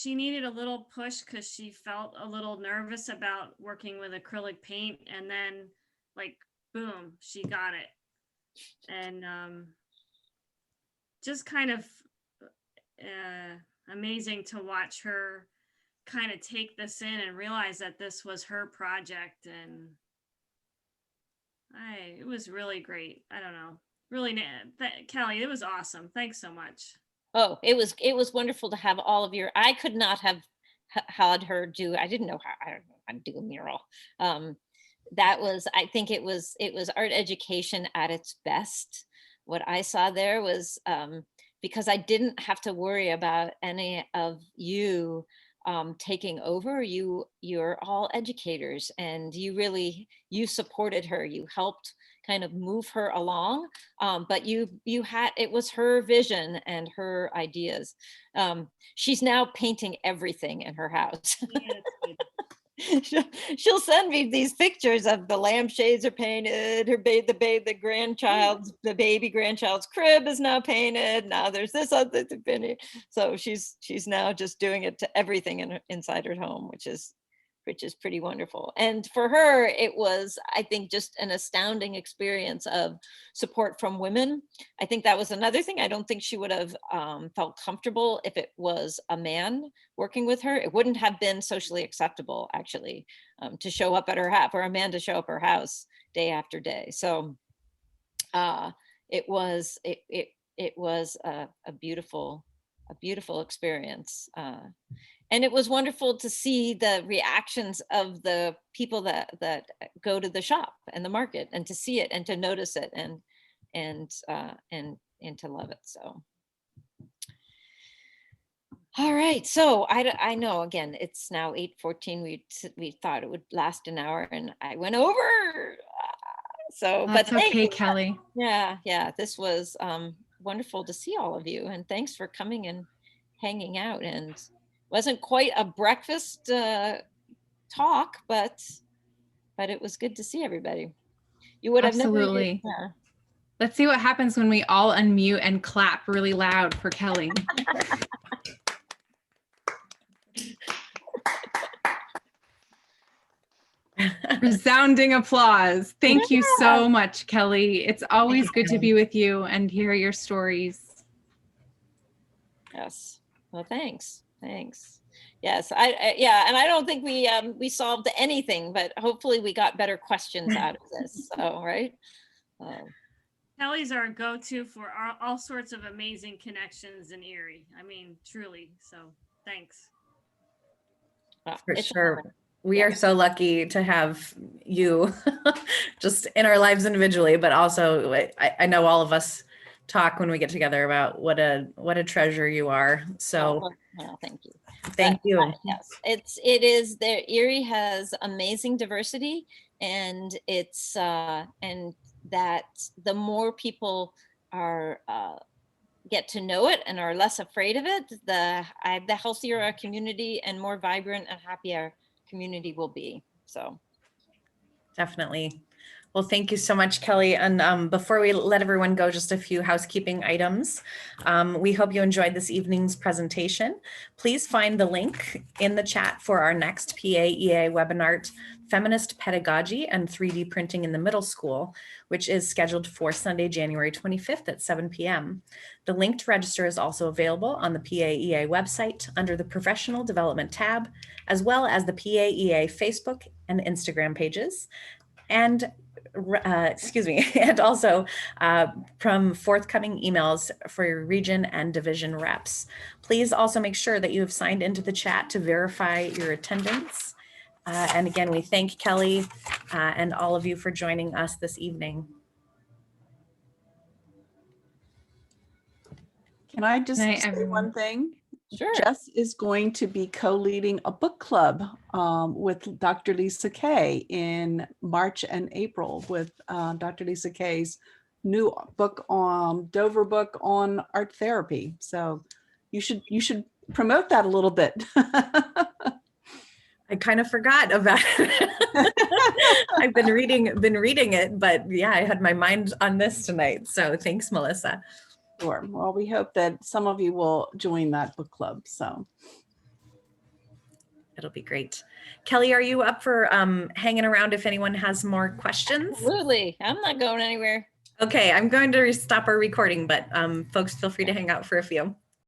S5: needed a little push because she felt a little nervous about working with acrylic paint, and then like boom, she got it. And just kind of amazing to watch her kind of take this in and realize that this was her project. And it was really great. I don't know, really, Kelly, it was awesome. Thanks so much.
S3: Oh, it was wonderful to have all of your, I could not have had her do, I didn't know how to do a mural. That was, I think it was art education at its best. What I saw there was, because I didn't have to worry about any of you taking over. You're all educators, and you supported her. You helped kind of move her along, but it was her vision and her ideas. She's now painting everything in her house. She'll send me these pictures of the lampshades are painted, the baby grandchild's crib is now painted. Now there's this other thing. So she's now just doing it to everything inside her home, which is pretty wonderful. And for her, it was, I think, just an astounding experience of support from women. I think that was another thing. I don't think she would have felt comfortable if it was a man working with her. It wouldn't have been socially acceptable, actually, to show up at her house, for a man to show up at her house day after day. So it was a beautiful experience. And it was wonderful to see the reactions of the people that go to the shop and the market, and to see it and to notice it and to love it. So. All right, so I know, again, it's now 8:14. We thought it would last an hour and I went over. So,
S2: That's
S3: but thank
S2: okay,
S3: you.
S2: Kelly.
S3: Yeah, this was wonderful to see all of you, and thanks for coming and hanging out. And wasn't quite a breakfast talk, but it was good to see everybody. You would have
S2: Absolutely.
S3: never. Yeah.
S2: Let's see what happens when we all unmute and clap really loud for Kelly. Resounding applause. Thank you so much, Kelly. It's always good to be with you and hear your stories.
S3: Yes. Well, thanks. Yes, yeah, and I don't think we solved anything, but hopefully we got better questions out of this. So, right.
S5: Kelly's our go-to for all sorts of amazing connections in Erie. I mean, truly. So thanks.
S7: For sure. We are so lucky to have you just in our lives individually, but also I know all of us talk when we get together about what a treasure you are. So
S3: well, thank you.
S7: Thank you.
S3: Yes, it is there. Erie has amazing diversity, and it's and that the more people are get to know it and are less afraid of it, the healthier our community and more vibrant and happy our community will be. So
S7: definitely. Well, thank you so much, Kelly. And before we let everyone go, just a few housekeeping items. We hope you enjoyed this evening's presentation. Please find the link in the chat for our next PAEA WebinART, Feminist Pedagogy and 3D Printing in the Middle School, which is scheduled for Sunday, January 25th at 7 p.m. The link to register is also available on the PAEA website under the Professional Development tab, as well as the PAEA Facebook and Instagram pages. And and also from forthcoming emails for your region and division reps. Please also make sure that you have signed into the chat to verify your attendance. And again, we thank Kelly and all of you for joining us this evening.
S9: Can I just say one thing?
S3: Sure.
S9: Jess is going to be co-leading a book club with Dr. Lisa Kay in March and April with Dr. Lisa Kay's new book on Dover book on art therapy. So you should promote that a little bit.
S7: I kind of forgot about it. I've been reading it, but yeah, I had my mind on this tonight. So thanks, Melissa.
S9: Sure. Well, we hope that some of you will join that book club. So
S7: it'll be great. Kelly, are you up for hanging around if anyone has more questions?
S3: Absolutely. I'm not going anywhere.
S7: Okay, I'm going to stop our recording, but folks, feel free to hang out for a few.